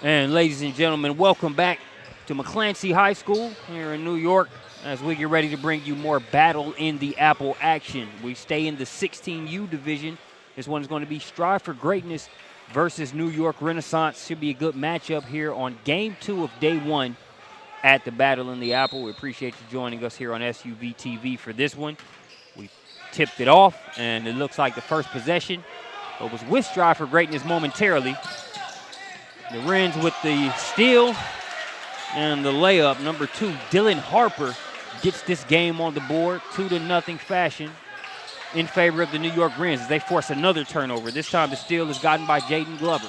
And ladies and gentlemen, welcome back to McClancy High School here in New York as we get ready to bring you more Battle in the Apple action. We stay in the 16U division. This one is going to be Strive for Greatness versus New York Renaissance. Should be a good matchup here on Game 2 of Day 1 at the Battle in the Apple. We appreciate you joining us here on SUV TV for this one. We tipped it off, and it looks like the first possession was with Strive for Greatness momentarily. The Wrens with the steal and the layup. Number 2, Dylan Harper gets this game on the board, 2-0 fashion in favor of the New York Wrens as they force another turnover. This time the steal is gotten by Jaden Glover.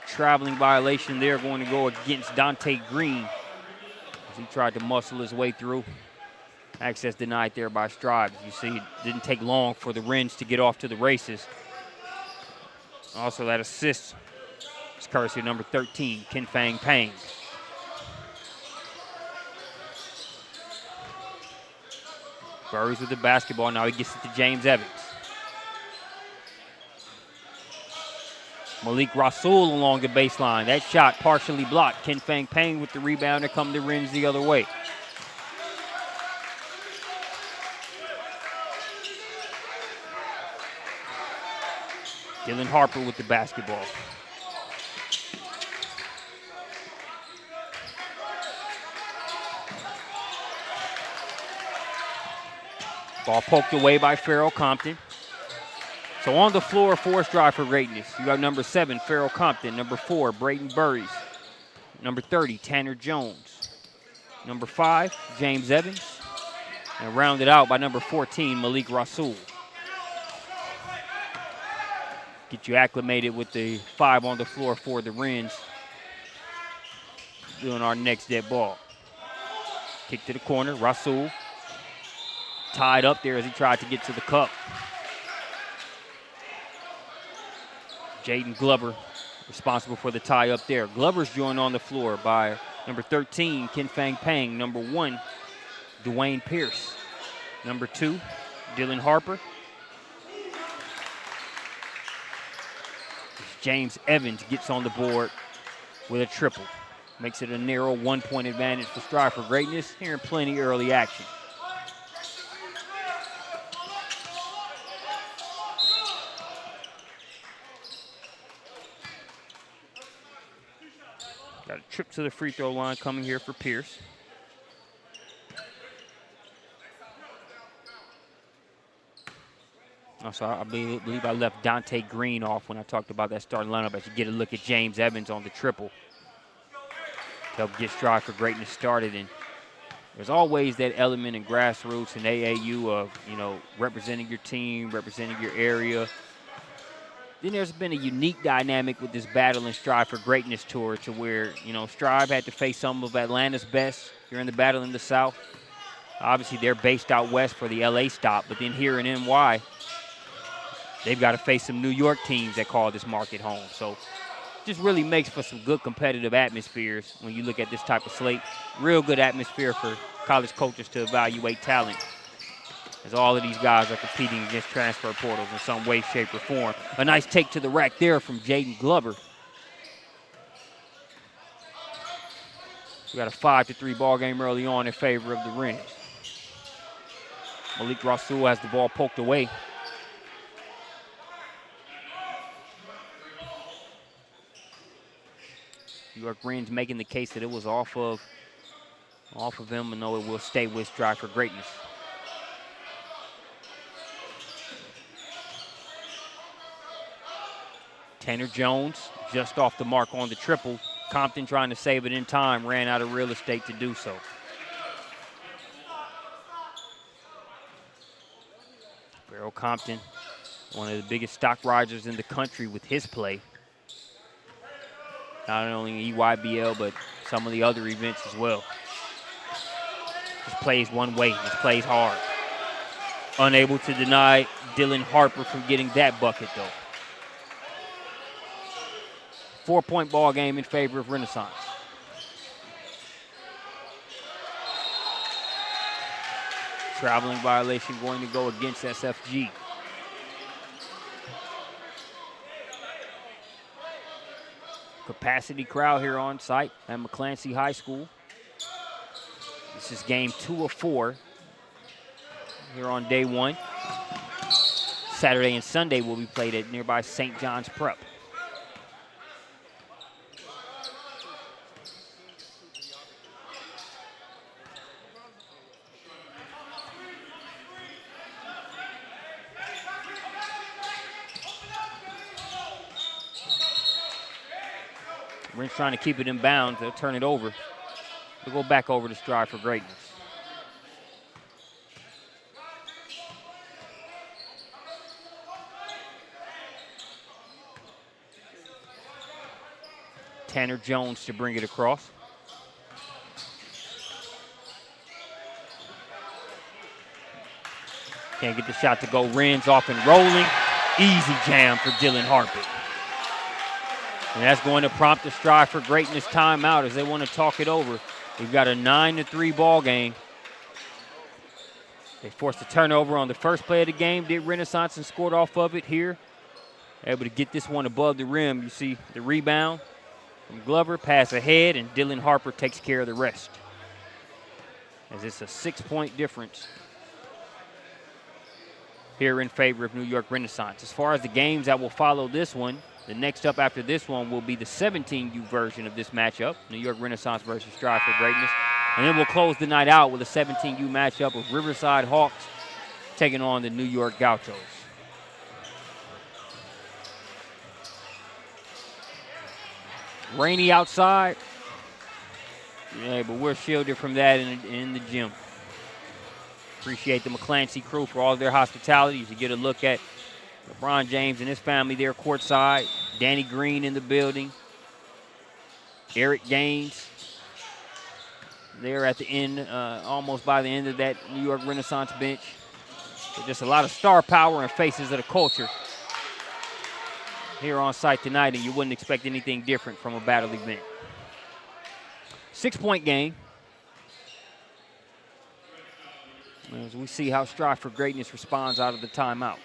Traveling violation there going to go against Dante Green as he tried to muscle his way through. Access denied there by Strive. You see, it didn't take long for the Wrens to get off to the races. Also, that assist is courtesy of number 13, Ken Fang Pang. Burries with the basketball. Now he gets it to James Evans. Malik Rasul along the baseline. That shot partially blocked. Ken Fang Pang with the rebound. Here come the Wrens the other way. Dylan Harper with the basketball. Ball poked away by Farrell Compton. So on the floor for Strive for Greatness, you got number 7, Farrell Compton. Number 4, Brayton Burries. Number 30, Tanner Jones. Number 5, James Evans. And rounded out by number 14, Malik Rasul. Get you acclimated with the 5 on the floor for the Wrens. Doing our next dead ball. Kick to the corner, Rasul. Tied up there as he tried to get to the cup. Jaden Glover responsible for the tie up there. Glover's joined on the floor by number 13, Ken Fang Pang. Number 1, Dwayne Pierce. Number 2, Dylan Harper. James Evans gets on the board with a triple. Makes it a narrow 1-point advantage for Strive for Greatness. Here in plenty early action. Got a trip to the free throw line coming here for Pierce. Also, I believe I left Dante Green off when I talked about that starting lineup. I should get a look at James Evans on the triple to help get Strive for Greatness started. And there's always that element in grassroots and AAU of, representing your team, representing your area. Then there's been a unique dynamic with this Battle and Strive for Greatness tour to where, Strive had to face some of Atlanta's best here in the Battle in the South. Obviously, they're based out west for the LA stop, but then here in NY, they've got to face some New York teams that call this market home. So just really makes for some good competitive atmospheres when you look at this type of slate. Real good atmosphere for college coaches to evaluate talent, as all of these guys are competing against transfer portals in some way, shape, or form. A nice take to the rack there from Jaden Glover. We got a 5-3 ball game early on in favor of the Wrens. Malik Rasul has the ball poked away. New York Wrens making the case that it was off of him, and no, it will stay with Strive for Greatness. Tanner Jones just off the mark on the triple. Compton trying to save it in time, ran out of real estate to do so. Farrell Compton, one of the biggest stock risers in the country with his play. Not only EYBL, but some of the other events as well. Just plays one way, just plays hard. Unable to deny Dylan Harper from getting that bucket, though. 4-point ball game in favor of Renaissance. Traveling violation going to go against SFG. Capacity crowd here on site at McClancy High School. This is game 2 of 4 here on day 1. Saturday and Sunday will be played at nearby St. John's Prep. Wrench trying to keep it in bounds. They'll turn it over. They'll go back over to Strive for Greatness. Tanner Jones to bring it across. Can't get the shot to go. Wren's off and rolling. Easy jam for Dylan Harper. And that's going to prompt the Strive for Greatness timeout as they want to talk it over. We've got a 9-3 ball game. They forced a turnover on the first play of the game, did Renaissance and scored off of it here. Able to get this one above the rim. You see the rebound from Glover, pass ahead, and Dylan Harper takes care of the rest. As it's a 6-point difference here in favor of New York Renaissance. As far as the games that will follow this one, the next up after this one will be the 17U version of this matchup, New York Renaissance versus Strive for Greatness. And then we'll close the night out with a 17U matchup of Riverside Hawks taking on the New York Gauchos. Rainy outside. Yeah, but we're shielded from that in the gym. Appreciate the McClancy crew for all of their hospitality. You get a look at LeBron James and his family there courtside. Danny Green in the building. Eric Gaines there at the end, almost by the end of that New York Renaissance bench. So just a lot of star power and faces of the culture here on site tonight, and you wouldn't expect anything different from a battle event. 6-point game. As we see how Strive for Greatness responds out of the timeout.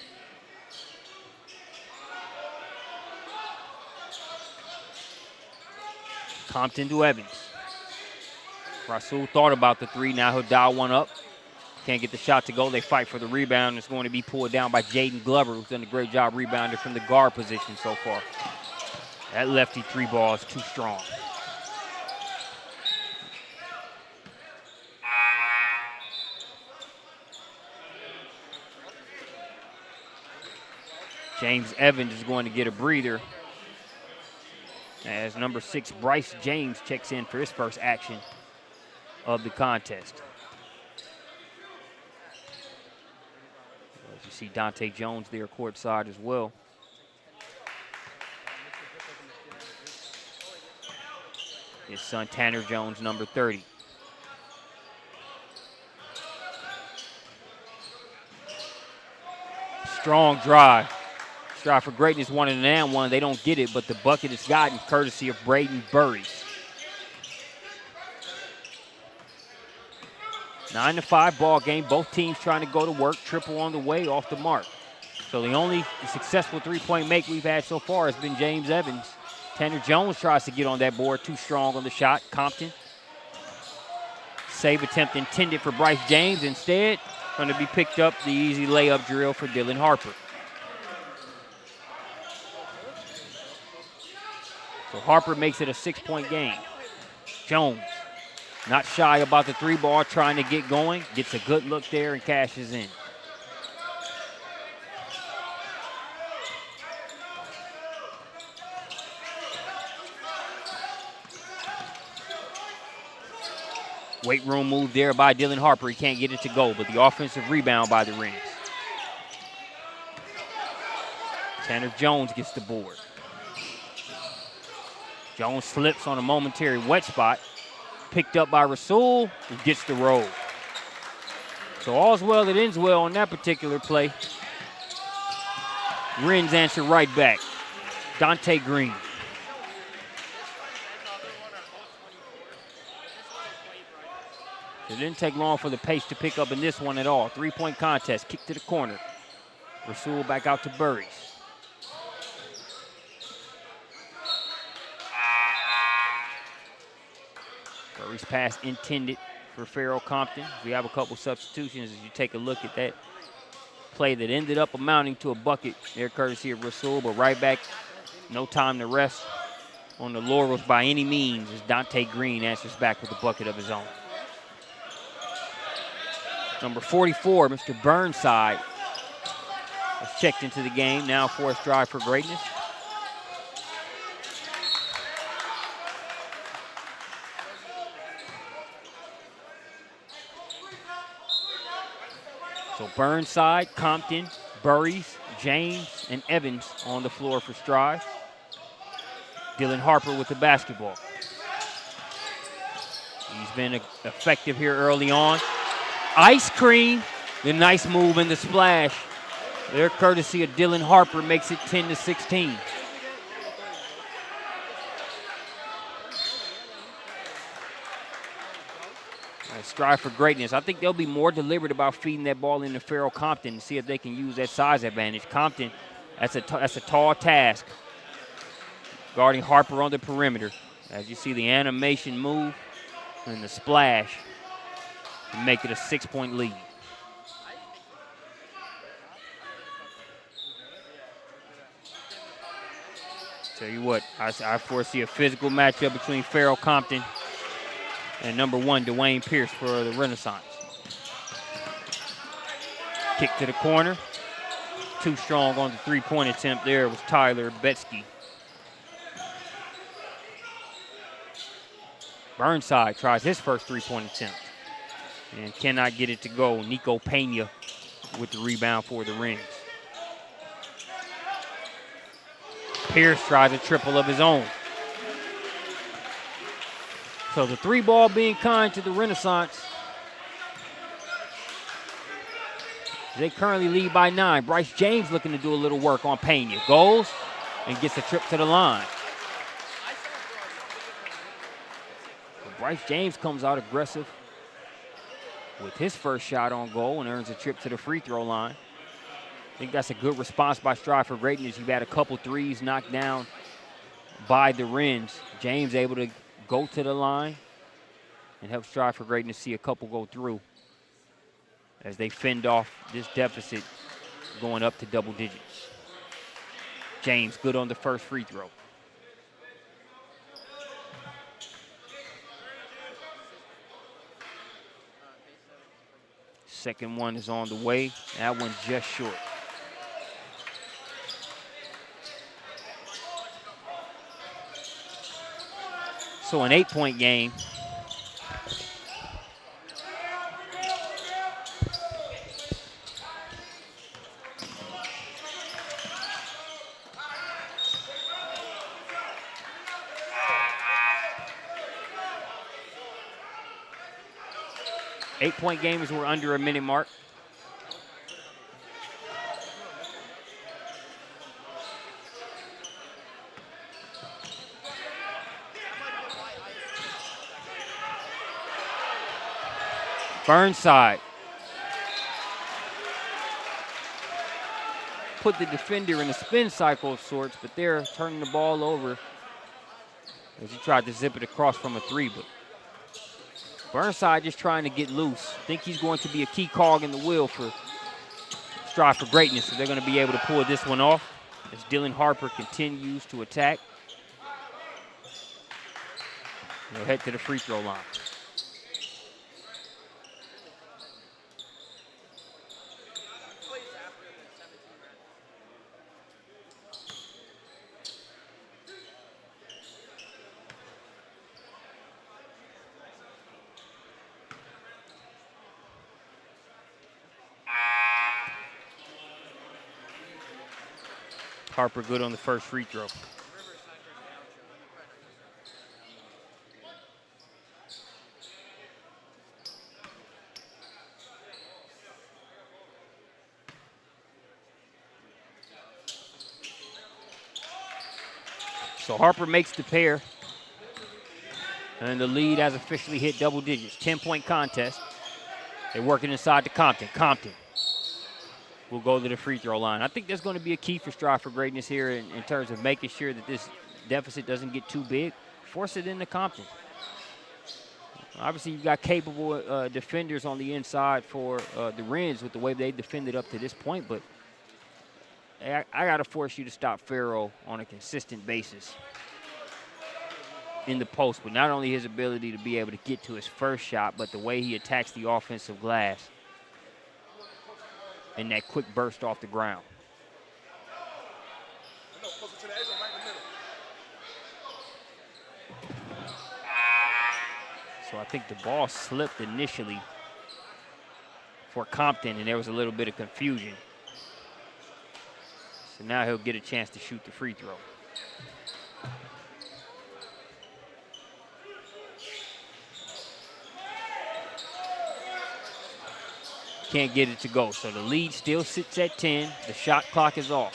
Compton to Evans. Rasul thought about the 3. Now he'll dial one up. Can't get the shot to go. They fight for the rebound. It's going to be pulled down by Jaden Glover, who's done a great job rebounding from the guard position so far. That lefty 3 ball is too strong. James Evans is going to get a breather as number 6, Bryce James, checks in for his first action of the contest. As you see Dante Jones there courtside as well. His son Tanner Jones, number 30. Strong drive. Strive for Greatness wanted an and one. They don't get it, but the bucket is gotten courtesy of Braden Burries. 9-5 ball game. Both teams trying to go to work. Triple on the way, off the mark. So the only successful 3-point make we've had so far has been James Evans. Tanner Jones tries to get on that board. Too strong on the shot. Compton. Save attempt intended for Bryce James. Instead, going to be picked up the easy layup drill for Dylan Harper. So Harper makes it a 6-point game. Jones, not shy about the 3 ball, trying to get going. Gets a good look there and cashes in. Weight room move there by Dylan Harper. He can't get it to go, but the offensive rebound by the Rams. Tanner Jones gets the board. Jones slips on a momentary wet spot. Picked up by Rasul, who gets the roll. So all's well that ends well on that particular play. Wrens answer right back. Dante Green. It didn't take long for the pace to pick up in this one at all. 3-point contest, kick to the corner. Rasul back out to Burries. Murray's pass intended for Farrell Compton. We have a couple substitutions as you take a look at that play that ended up amounting to a bucket there, courtesy of Rasul, but right back, no time to rest on the laurels by any means as Dante Green answers back with a bucket of his own. Number 44, Mr. Burnside, has checked into the game, now for a strive for greatness. So Burnside, Compton, Burries, James, and Evans on the floor for Strive. Dylan Harper with the basketball. He's been effective here early on. Ice cream, the nice move and the splash. Their courtesy of Dylan Harper makes it 10-16. Strive for greatness. I think they'll be more deliberate about feeding that ball into Farrell Compton and see if they can use that size advantage. Compton, that's a tall task, guarding Harper on the perimeter. As you see the animation move and the splash to make it a 6-point lead. Tell you what, I foresee a physical matchup between Farrell Compton and number 1, Dwayne Pierce for the Renaissance. Kick to the corner. Too strong on the three-point attempt there was Tyler Betsky. Burnside tries his first three-point attempt and cannot get it to go. Nico Pena with the rebound for the Rings. Pierce tries a triple of his own. So the three ball being kind to the Renaissance. They currently lead by 9. Bryce James looking to do a little work on Pena. Goes and gets a trip to the line. So Bryce James comes out aggressive with his first shot on goal and earns a trip to the free throw line. I think that's a good response by Strive for Greatness. You've had a couple threes knocked down by the Wrens. James able to go to the line and help Strive for Greatness see a couple go through as they fend off this deficit going up to double digits. James good on the first free throw. Second one is on the way. That one just short. So an 8-point game. Eight-point game as we're under a minute mark. Burnside put the defender in a spin cycle of sorts, but they're turning the ball over as he tried to zip it across from a three. But Burnside just trying to get loose. I think he's going to be a key cog in the wheel for Strive for Greatness, so they're going to be able to pull this one off as Dylan Harper continues to attack. They'll head to the free throw line. Harper good on the first free throw. So Harper makes the pair. And the lead has officially hit double digits. 10-point contest. They're working inside to Compton. Compton will go to the free throw line. I think that's going to be a key for Strive for Greatness here in terms of making sure that this deficit doesn't get too big. Force it into Compton. Obviously, you've got capable defenders on the inside for the Wrens with the way they defended up to this point, but I got to force you to stop Farrell on a consistent basis in the post, but not only his ability to be able to get to his first shot, but the way he attacks the offensive glass and that quick burst off the ground. So I think the ball slipped initially for Compton, and there was a little bit of confusion. So now he'll get a chance to shoot the free throw. Can't get it to go, so the lead still sits at 10. The shot clock is off.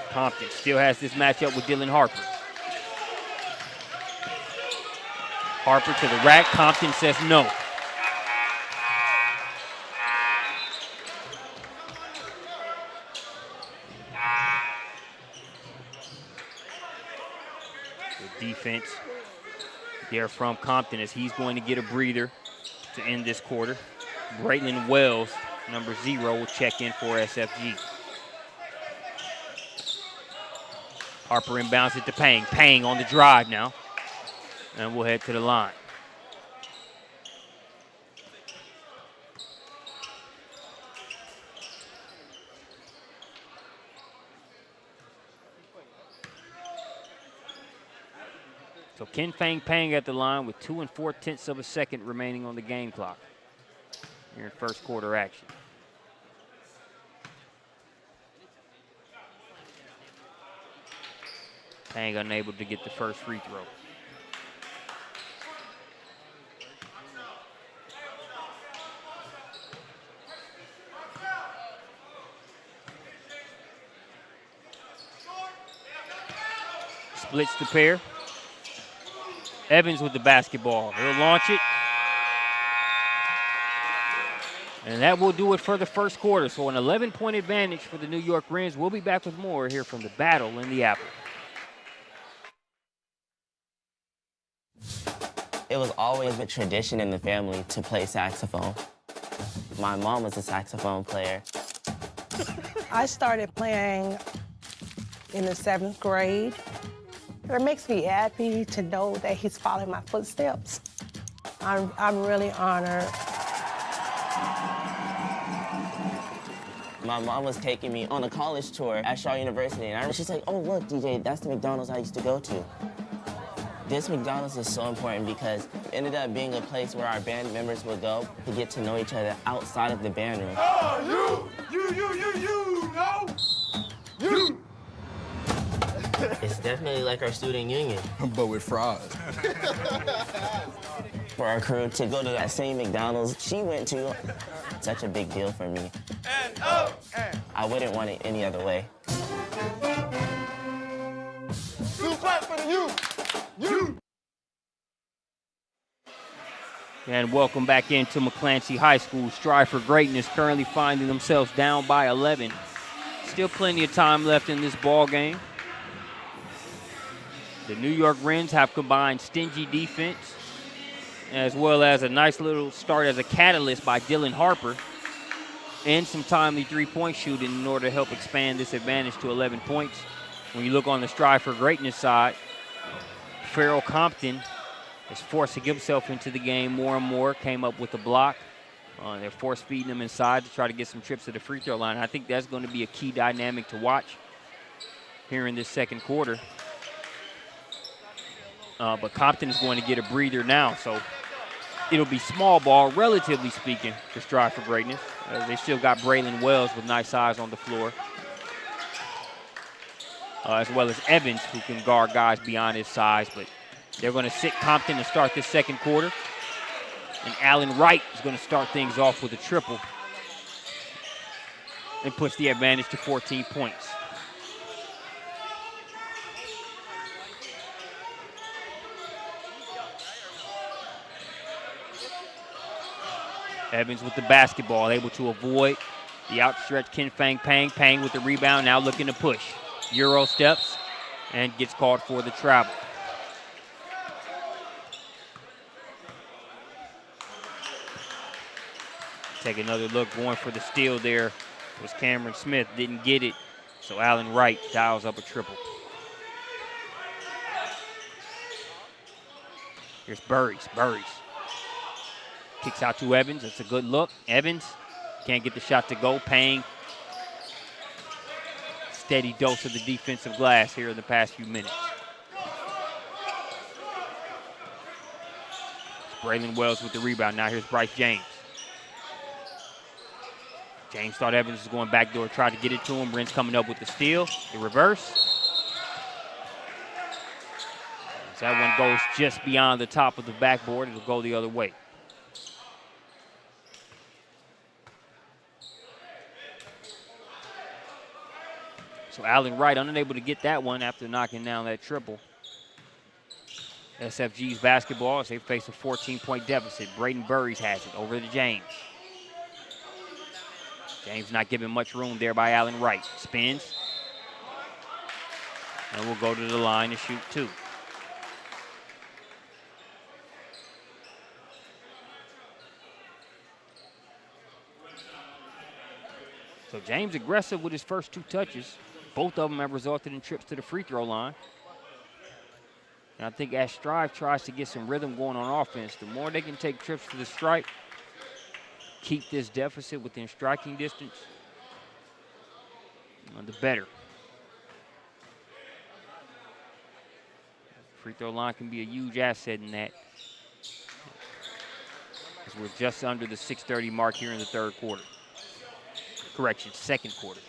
Compton still has this matchup with Dylan Harper. Harper to the rack. Compton says no. The defense there from Compton as he's going to get a breather to end this quarter. Braylon Wells, number 0, will check in for SFG. Harper inbounds it to Payne. Payne on the drive now. And we'll head to the line. So Ken Fang Pang at the line with 2 4/10 of a second remaining on the game clock here in first quarter action. Pang unable to get the first free throw. Splits the pair. Evans with the basketball. He'll launch it. And that will do it for the first quarter. So an 11-point advantage for the New York Rens. We'll be back with more here from the battle in the Apple. It was always a tradition in the family to play saxophone. My mom was a saxophone player. I started playing in the 7th grade. It makes me happy to know that he's following my footsteps. I'm really honored. My mom was taking me on a college tour at Shaw University, and she's like, oh, look, DJ, that's the McDonald's I used to go to. This McDonald's is so important because it ended up being a place where our band members would go to get to know each other outside of the band room. Oh, you. It's definitely like our student union. But with fries. For our crew to go to that same McDonald's she went to, such a big deal for me. I wouldn't want it any other way. Clap for the you. And welcome back into McClancy High School. Strive for Greatness currently finding themselves down by 11. Still plenty of time left in this ball game. The New York Rens have combined stingy defense as well as a nice little start as a catalyst by Dylan Harper and some timely three-point shooting in order to help expand this advantage to 11 points. When you look on the Strive for Greatness side, Farrell Compton is forcing himself into the game more and more, came up with a block. They're force-feeding him inside to try to get some trips to the free throw line. I think that's going to be a key dynamic to watch here in this second quarter. But Compton is going to get a breather now, so it'll be small ball, relatively speaking, for Strive for Greatness. They still got Braylon Wells with nice size on the floor, as well as Evans, who can guard guys beyond his size. But they're going to sit Compton to start this second quarter. And Allen Wright is going to start things off with a triple and puts the advantage to 14 points. Evans with the basketball, able to avoid the outstretched Ken Fang Pang. Pang with the rebound, now looking to push. Euro steps and gets called for the travel. Take another look, going for the steal there was Cameron Smith, didn't get it, so Allen Wright dials up a triple. Here's Burries. Kicks out to Evans. That's a good look. Evans can't get the shot to go. Paying steady dose of the defensive glass here in the past few minutes. Braylon Wells with the rebound. Now here's Bryce James. James thought Evans was going backdoor, tried to get it to him. Ren's coming up with the steal. The reverse. As that one goes just beyond the top of the backboard, it'll go the other way. So Allen Wright unable to get that one after knocking down that triple. SFG's basketball as they face a 14-point deficit. Braden Burries has it over to James. James not giving much room there by Allen Wright. Spins. And we'll go to the line to shoot two. So James aggressive with his first two touches. Both of them have resulted in trips to the free throw line. And I think as Strive tries to get some rhythm going on offense, the more they can take trips to the stripe, keep this deficit within striking distance, the better. Free throw line can be a huge asset in that. As we're just under the 6:30 mark here in the third quarter. Correction, second quarter.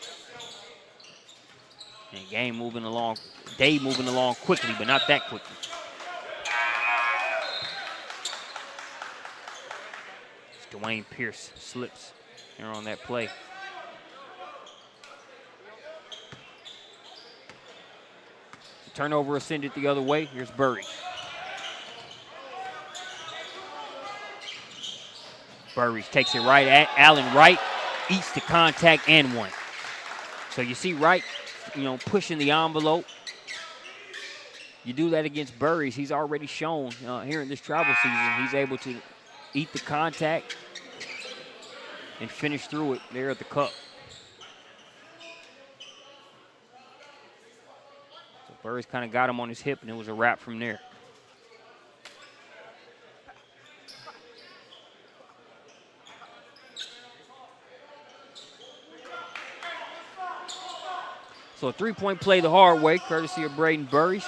And game moving along, day moving along quickly, but not that quickly. Dwayne Pierce slips here on that play. The turnover ascended the other way. Here's Burries. Burries takes it right at Allen Wright, eats the contact and one. So you see Wright, pushing the envelope. You do that against Burries. He's already shown here in this travel season, he's able to eat the contact and finish through it there at the cup. So Burries kind of got him on his hip, and it was a wrap from there. So a three-point play the hard way, courtesy of Braden Burries.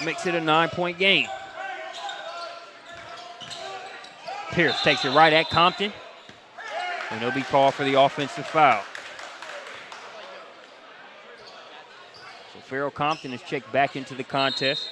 Makes it a 9-point game. Pierce takes it right at Compton. And he'll be called for the offensive foul. So Farrell Compton is checked back into the contest.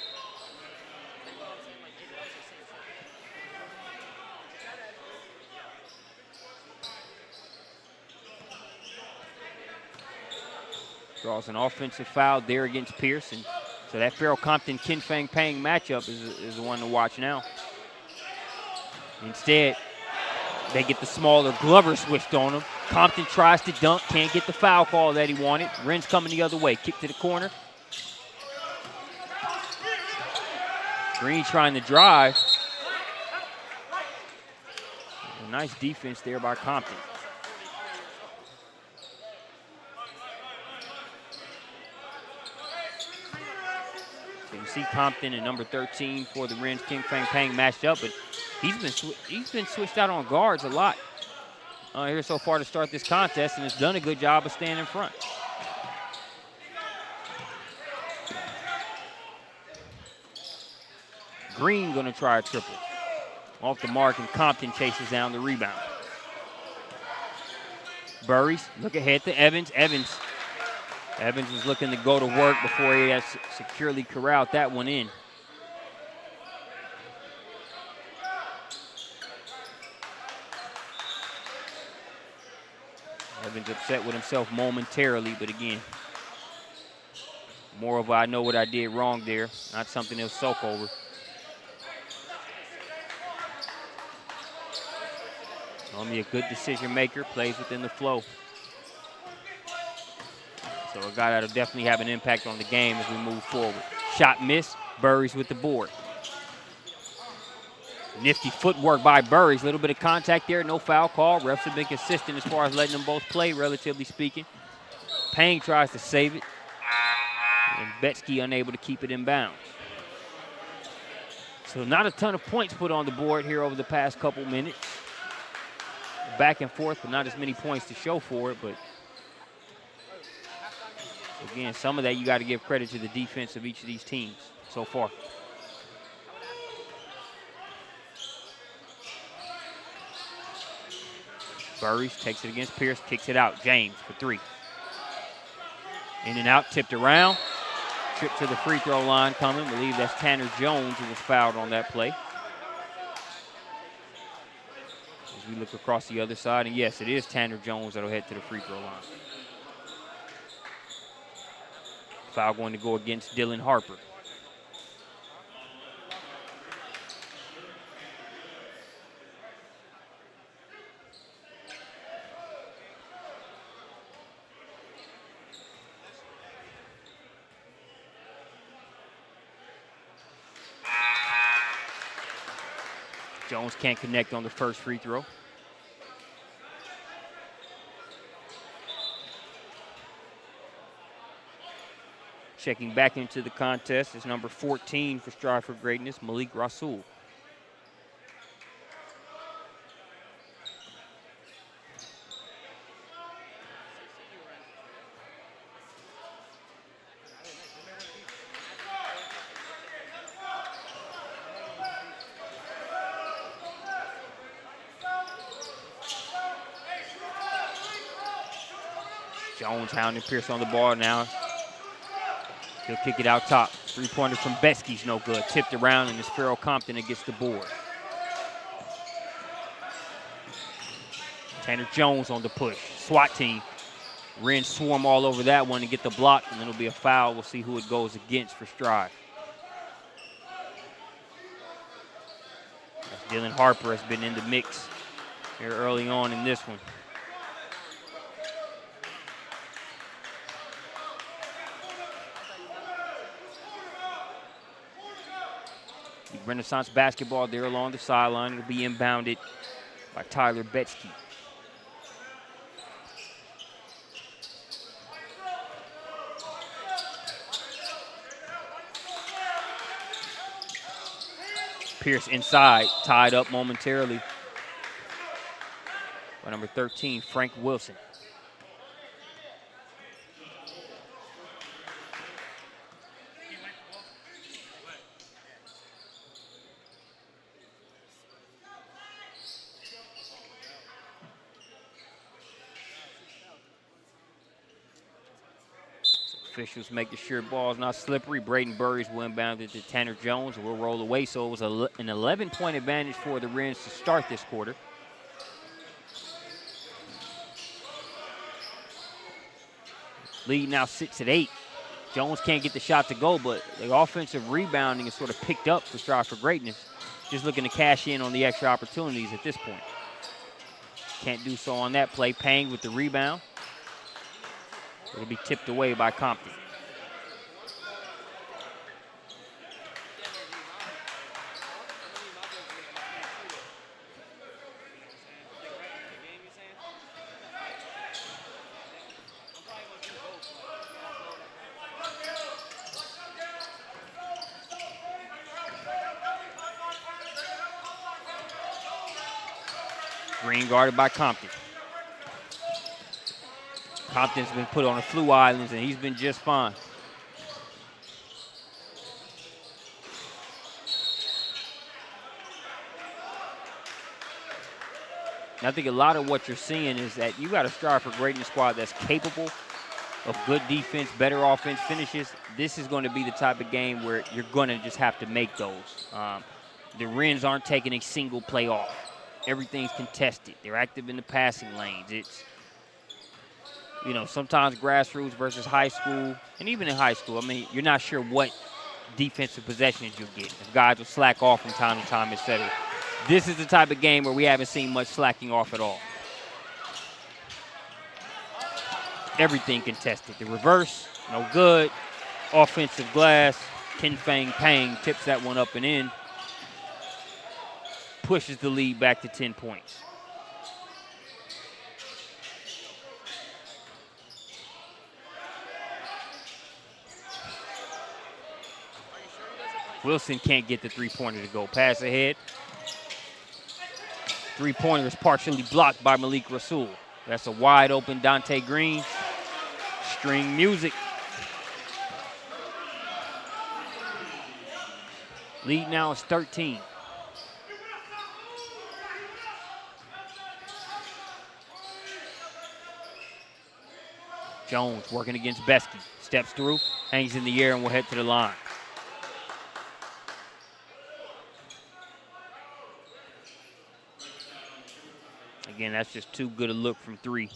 Draws an offensive foul there against Pierce. And so that Farrell Compton-Ken Fang Pang matchup is the one to watch now. Instead, they get the smaller Glover switched on him. Compton tries to dunk, can't get the foul call that he wanted. Ren's coming the other way, kick to the corner. Green trying to drive. A nice defense there by Compton. So you see Compton and number 13 for the Ren's King Fang Pang matched up, but he's been switched out on guards a lot here so far to start this contest, and has done a good job of staying in front. Green gonna try a triple. Off the mark, and Compton chases down the rebound. Burries, look ahead to Evans. Evans was looking to go to work before he had securely corralled that one in. Evans upset with himself momentarily, but again, more of I know what I did wrong there, not something he'll sulk over. Only a good decision maker, plays within the flow. So a guy that'll definitely have an impact on the game as we move forward. Shot miss, Burries with the board. Nifty footwork by Burries, a little bit of contact there, no foul call. Refs have been consistent as far as letting them both play, relatively speaking. Payne tries to save it, and Betsky unable to keep it in bounds. So not a ton of points put on the board here over the past couple minutes. Back and forth, but not as many points to show for it. But again, some of that you got to give credit to the defense of each of these teams so far. Burries takes it against Pierce, kicks it out. James for three. In and out, tipped around. Trip to the free throw line coming. I believe that's Tanner Jones who was fouled on that play. As we look across the other side, and yes, it is Tanner Jones that'll head to the free throw line. Foul going to go against Dylan Harper. Jones can't connect on the first free throw. Checking back into the contest is number 14 for Strive for Greatness, Malik Rasul. Jones hounding Pierce on the ball now. He'll kick it out top. Three-pointer from Betsky's no good. Tipped around, and it's Farrell Compton that gets the board. Tanner Jones on the push. SWAT team. Wren swarm all over that one and get the block, and then it'll be a foul. We'll see who it goes against for Strive. As Dylan Harper has been in the mix here early on in this one. Renaissance basketball there along the sideline. It'll be inbounded by Tyler Betsky. Pierce inside, tied up momentarily by number 13, Frank Wilson. Officials making sure ball's not slippery. Braden Burries will inbound it to Tanner Jones. We'll roll away, so it was an 11-point advantage for the Wrens to start this quarter. Lead now sits at 8. Jones can't get the shot to go, but the offensive rebounding is sort of picked up for Strive for Greatness. Just looking to cash in on the extra opportunities at this point. Can't do so on that play. Payne with the rebound. It'll be tipped away by Compton. Green guarded by Compton. Compton's been put on a flu island, and he's been just fine. And I think a lot of what you're seeing is that you got a Strive for Greatness squad that's capable of good defense, better offense finishes. This is going to be the type of game where you're going to just have to make those. The Wrens aren't taking a single play off. Everything's contested. They're active in the passing lanes. It's, you know, sometimes grassroots versus high school, and even in high school, I mean, you're not sure what defensive possessions you'll get. If guys will slack off from time to time, etc. This is the type of game where we haven't seen much slacking off at all. Everything contested. The reverse, no good. Offensive glass, Ken Fang Pang tips that one up and in. Pushes the lead back to 10 points. Wilson can't get the three-pointer to go. Pass ahead. Three-pointer is partially blocked by Malik Rasul. That's a wide open Dante Green. String music. Lead now is 13. Jones working against Besky. Steps through, hangs in the air, and will head to the line. Again, that's just too good a look from three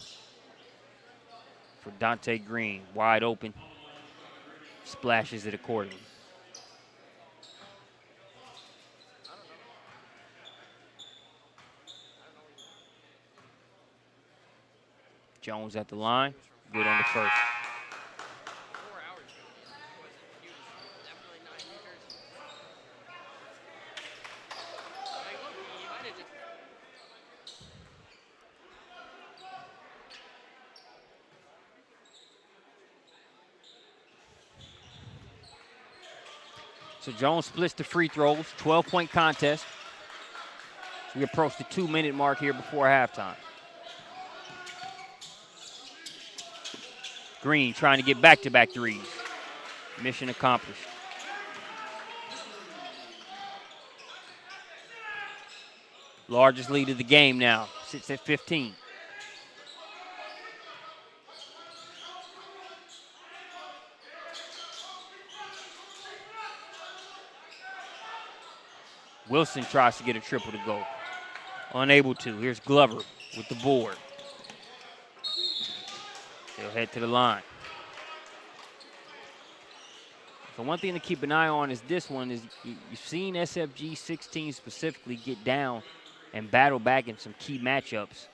for Dante Green. Wide open. Splashes it accordingly. Jones at the line. Good on the first. So Jones splits the free throws, 12-point contest. We approach the 2-minute mark here before halftime. Green trying to get back-to-back threes. Mission accomplished. Largest lead of the game now, sits at 15. Wilson tries to get a triple to go. Unable to. Here's Glover with the board. They'll head to the line. So one thing to keep an eye on is this one is you've seen SFG 16 specifically get down and battle back in some key matchups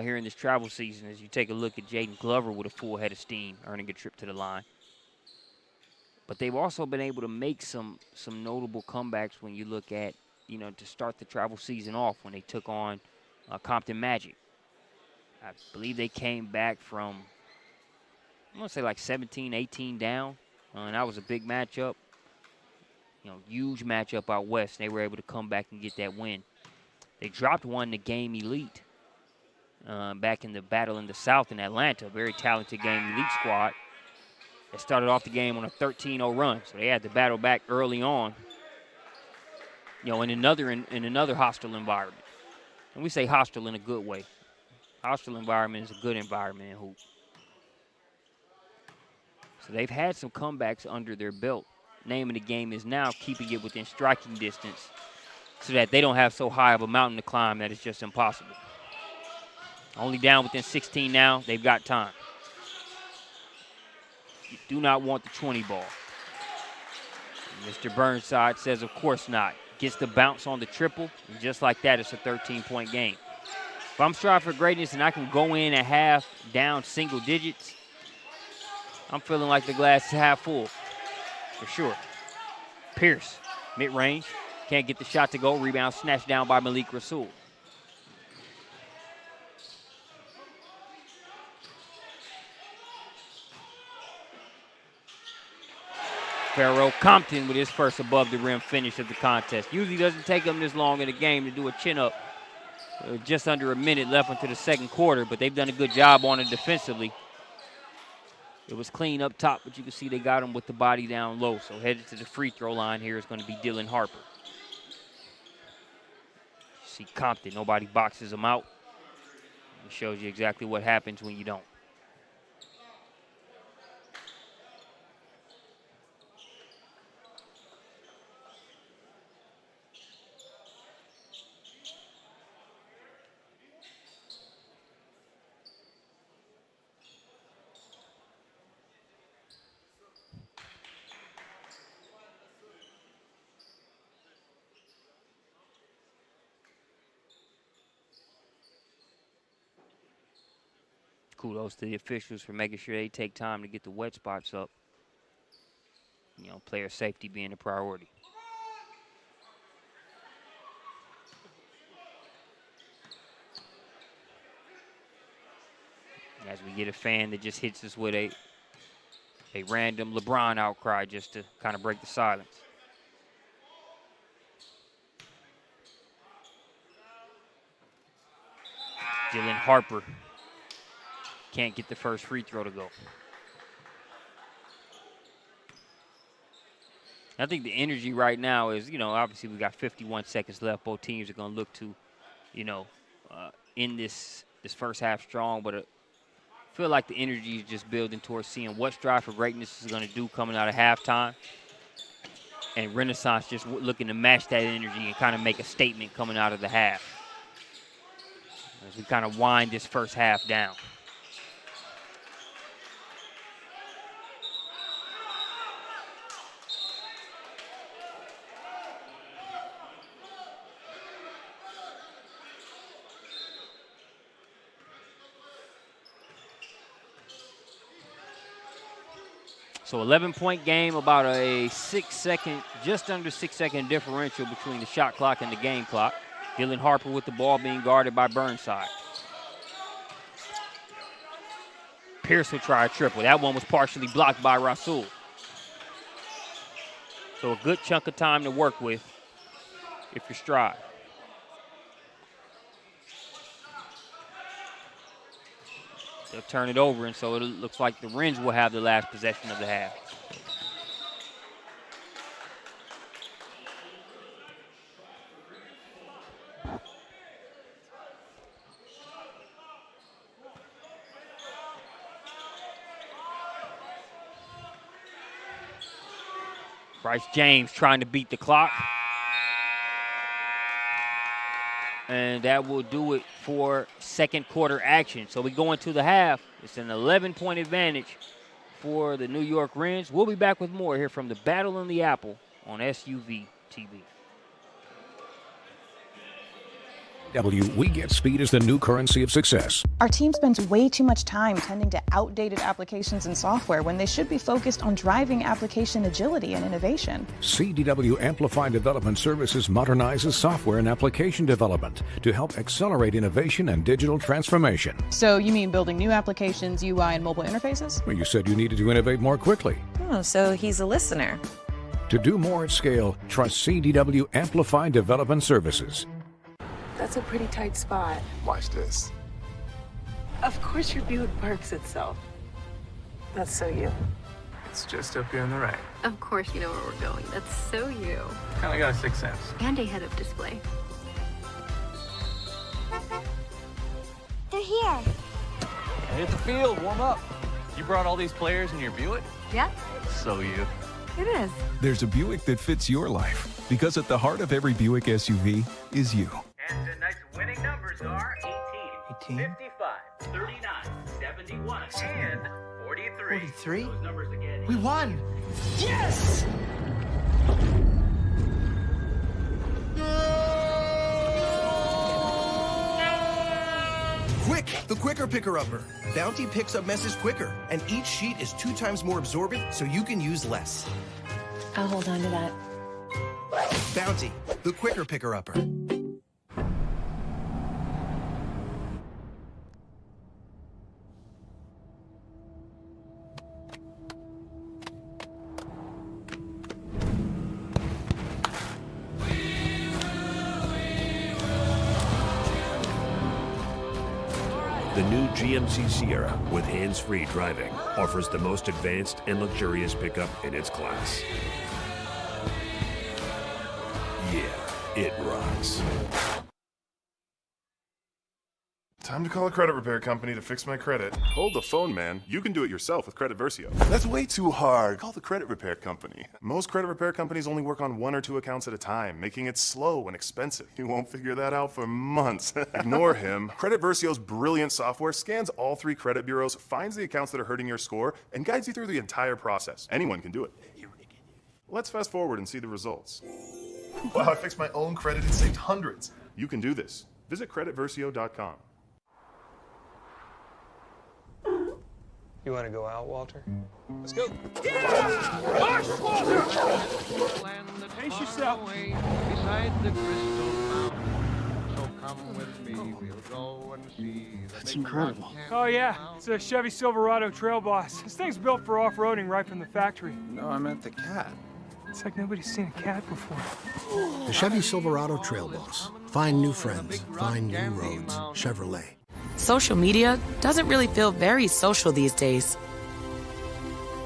here in this travel season as you take a look at Jaden Glover with a full head of steam, earning a trip to the line. But they've also been able to make some notable comebacks when you look at, to start the travel season off when they took on Compton Magic. I believe they came back from, I want to say like 17, 18 down. And that was a big matchup. Huge matchup out west. They were able to come back and get that win. They dropped one to Game Elite back in the battle in the South in Atlanta. Very talented Game Elite squad. They started off the game on a 13-0 run, so they had to battle back early on, in another hostile environment. And we say hostile in a good way. Hostile environment is a good environment in hoop. So they've had some comebacks under their belt. Name of the game is now keeping it within striking distance so that they don't have so high of a mountain to climb that it's just impossible. Only down within 16 now. They've got time. You do not want the 20 ball. Mr. Burnside says, of course not. Gets the bounce on the triple, and just like that, it's a 13-point game. If I'm striving for greatness and I can go in at half down single digits, I'm feeling like the glass is half full, for sure. Pierce, mid-range, can't get the shot to go. Rebound snatched down by Malik Rasul. Pharaoh Compton with his first above-the-rim finish of the contest. Usually doesn't take him this long in a game to do a chin-up. Just under a minute left into the second quarter, but they've done a good job on it defensively. It was clean up top, but you can see they got him with the body down low. So headed to the free throw line here is going to be Dylan Harper. You see Compton, nobody boxes him out. It shows you exactly what happens when you don't. kudos to the officials for making sure they take time to get the wet spots up. You know, player safety being a priority. As we get a fan that just hits us with a random Lebron outcry just to kind of break the silence. Dylan Harper can't get the first free throw to go. I think the energy right now is, you know, obviously we got 51 seconds left. Both teams are going to look to, you know, end this first half strong. But I feel like the energy is just building towards seeing what Strive for Greatness is going to do coming out of halftime. And Renaissance just looking to match that energy and kind of make a statement coming out of the half, as we kind of wind this first half down. So 11-point game, about a 6-second, just under 6-second differential between the shot clock and the game clock. Dylan Harper with the ball being guarded by Burnside. Pierce will try a triple. That one was partially blocked by Rasul. So a good chunk of time to work with if you're Strive. They'll turn it over, and so it looks like the Wrens will have the last possession of the half. Bryce James trying to beat the clock. And that will do it for second quarter action. So we go into the half. It's an 11-point advantage for the New York Wrens. We'll be back with more here from the Battle on the Apple on SUV TV. We get speed as the new currency of success. Our team spends way too much time tending to outdated applications and software when they should be focused on driving application agility and innovation. CDW Amplify Development Services modernizes software and application development to help accelerate innovation and digital transformation. So you mean building new applications, UI, and mobile interfaces? Well, you said you needed to innovate more quickly. Oh, so he's a listener. To do more at scale, trust CDW Amplify Development Services. That's a pretty tight spot. Watch this. Of course your Buick parks itself. That's so you. It's just up here on the right. Of course you know where we're going. That's so you. Kinda got a sixth sense. And a head-up display. They're here. Hit the field, warm up. You brought all these players in your Buick? Yeah, So you. it is. There's a Buick that fits your life, because at the heart of every Buick SUV is you. And tonight's winning numbers are 18, 55, 39, 71, and 43. 43? Those numbers again. We won! Yes! Quick, the quicker picker-upper. Bounty picks up messes quicker, and each sheet is 2 times more absorbent, so you can use less. I'll hold on to that. Bounty, the quicker picker-upper. The new GMC Sierra with hands-free driving offers the most advanced and luxurious pickup in its class. Yeah, it rocks. Time to call a credit repair company to fix my credit. Hold the phone, man. You can do it yourself with Credit Versio. That's way too hard. Call the credit repair company. Most credit repair companies only work on 1 or 2 accounts at a time, making it slow and expensive. You won't figure that out for months. Ignore him. Credit Versio's brilliant software scans all 3 credit bureaus, finds the accounts that are hurting your score, and guides you through the entire process. Anyone can do it. Let's fast forward and see the results. Wow, I fixed my own credit and saved hundreds. You can do this. Visit creditversio.com. You want to go out, Walter? Let's go. Pace yourself. Beside the crystal fountain. So come with me, we'll go and see. That's incredible. Oh, yeah. It's a Chevy Silverado Trail Boss. This thing's built for off-roading right from the factory. No, I meant the cat. It's like nobody's seen a cat before. The Chevy Silverado Trail Boss. Find new friends. Find new roads. Chevrolet. Social media doesn't really feel very social these days.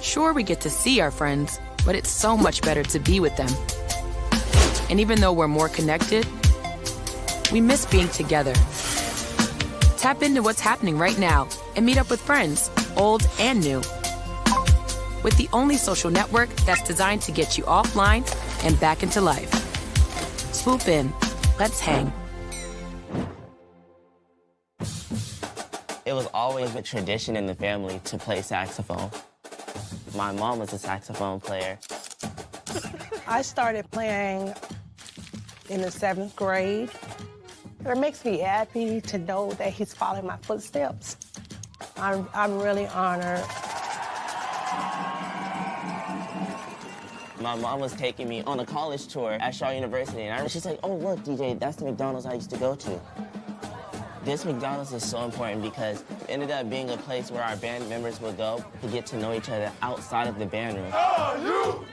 Sure, we get to see our friends, but it's so much better to be with them. And even though we're more connected, we miss being together. Tap into what's happening right now and meet up with friends, old and new. With the only social network that's designed to get you offline and back into life. Swoop in. Let's hang. It was always a tradition in the family to play saxophone. My mom was a saxophone player. I started playing in the 7th grade. It makes me happy to know that he's following my footsteps. I'm really honored. My mom was taking me on a college tour at Shaw University, and she's like, oh, look, DJ, that's the McDonald's I used to go to. This McDonald's is so important because it ended up being a place where our band members would go to get to know each other outside of the band room. Oh, no!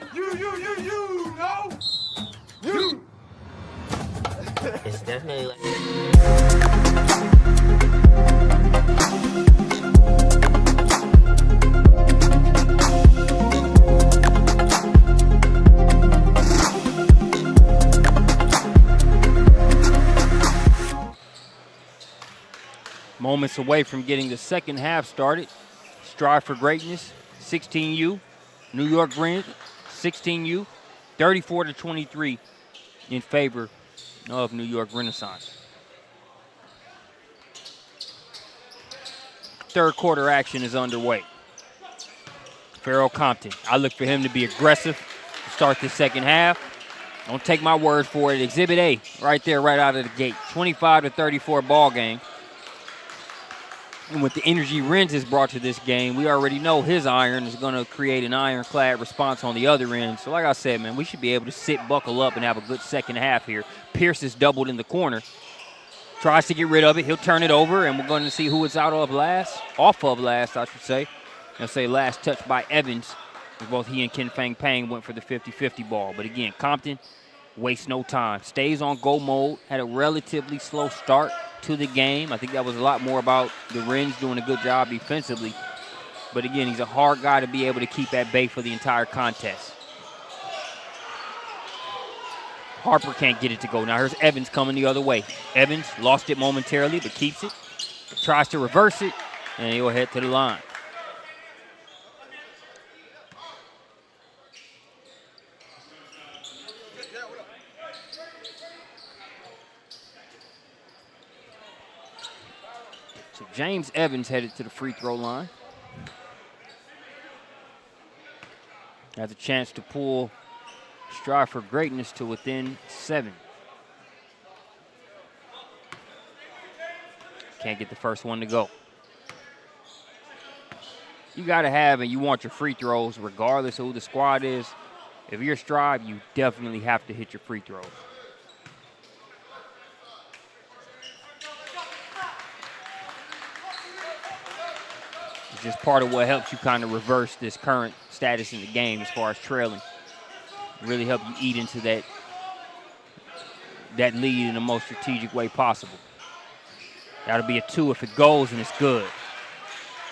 You! It's definitely like... Moments away from getting the second half started. Strive for greatness, 16U. New York Reds, 16U. 34-23 in favor of New York Renaissance. Third quarter action is underway. Farrell Compton, I look for him to be aggressive to start the second half. Don't take my word for it. Exhibit A right there, right out of the gate. 25-34 ball game. And with the energy Renz has brought to this game, we already know his iron is going to create an ironclad response on the other end. So like I said, man, we should be able to sit, buckle up, and have a good second half here. Pierce is doubled in the corner. Tries to get rid of it. He'll turn it over, and we're going to see who it's out of last. Off of last, I should say. I'll say last touch by Evans. Both he and Ken Fang Pang went for the 50-50 ball. But again, Compton wastes no time. Stays on go mode. Had a relatively slow start to the game. I think that was a lot more about the Renz doing a good job defensively. But again, he's a hard guy to be able to keep at bay for the entire contest. Harper can't get it to go. Now here's Evans coming the other way. Evans lost it momentarily, but keeps it. Tries to reverse it, and he'll head to the line. So James Evans headed to the free throw line. Has a chance to pull Strive for Greatness to within 7. Can't get the first one to go. You got to have and you want your free throws regardless of who the squad is. If you're Strive, you definitely have to hit your free throws. It's just part of what helps you kind of reverse this current status in the game as far as trailing. Really help you eat into that lead in the most strategic way possible. That'll be a 2 if it goes, and it's good.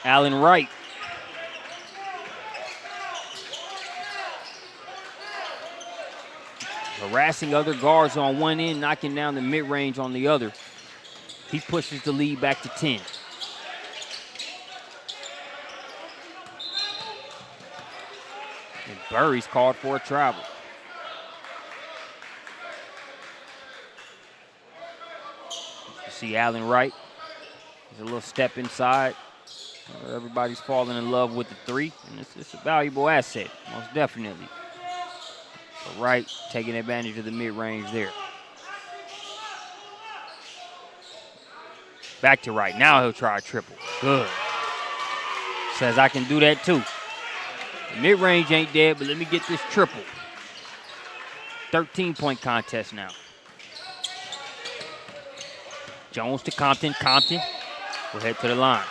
Allen Wright. Harassing other guards on one end, knocking down the mid-range on the other. He pushes the lead back to 10. And Burry's called for a travel. You see Allen Wright. There's a little step inside. Everybody's falling in love with the 3, and it's a valuable asset, most definitely. But Wright taking advantage of the mid-range there. Back to Wright. Now he'll try a triple. Good. Says I can do that too. The mid-range ain't dead, but let me get this triple. 13-point contest now. Jones to Compton. Compton will head to the line.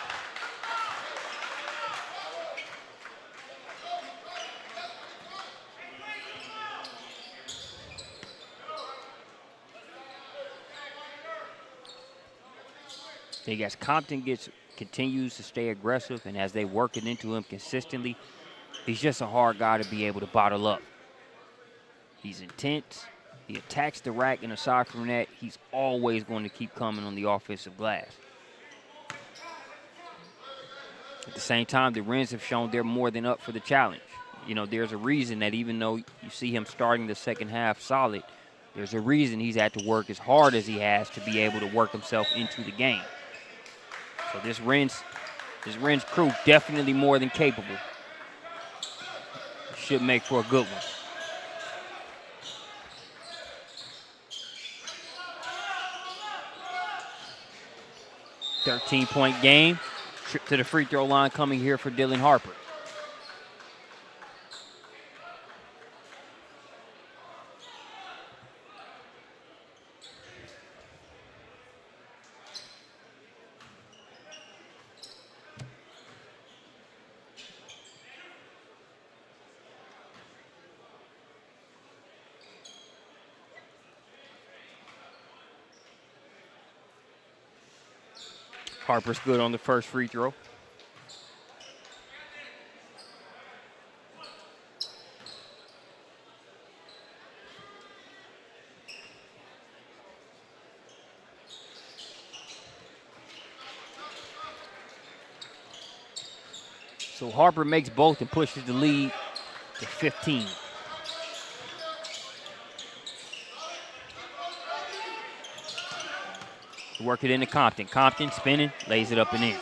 I think as Compton continues to stay aggressive and as they work it into him consistently, he's just a hard guy to be able to bottle up. He's intense. He attacks the rack, and aside from that, he's always going to keep coming on the offensive glass. At the same time, the Wrens have shown they're more than up for the challenge. You know, there's a reason that even though you see him starting the second half solid, there's a reason he's had to work as hard as he has to be able to work himself into the game. So this Wrens crew definitely more than capable. Should make for a good one. .13-point game. Trip to the free throw line coming here for Dylan Harper. Harper's good on the first free throw. So Harper makes both and pushes the lead to 15. Work it into Compton. Compton spinning, lays it up and in.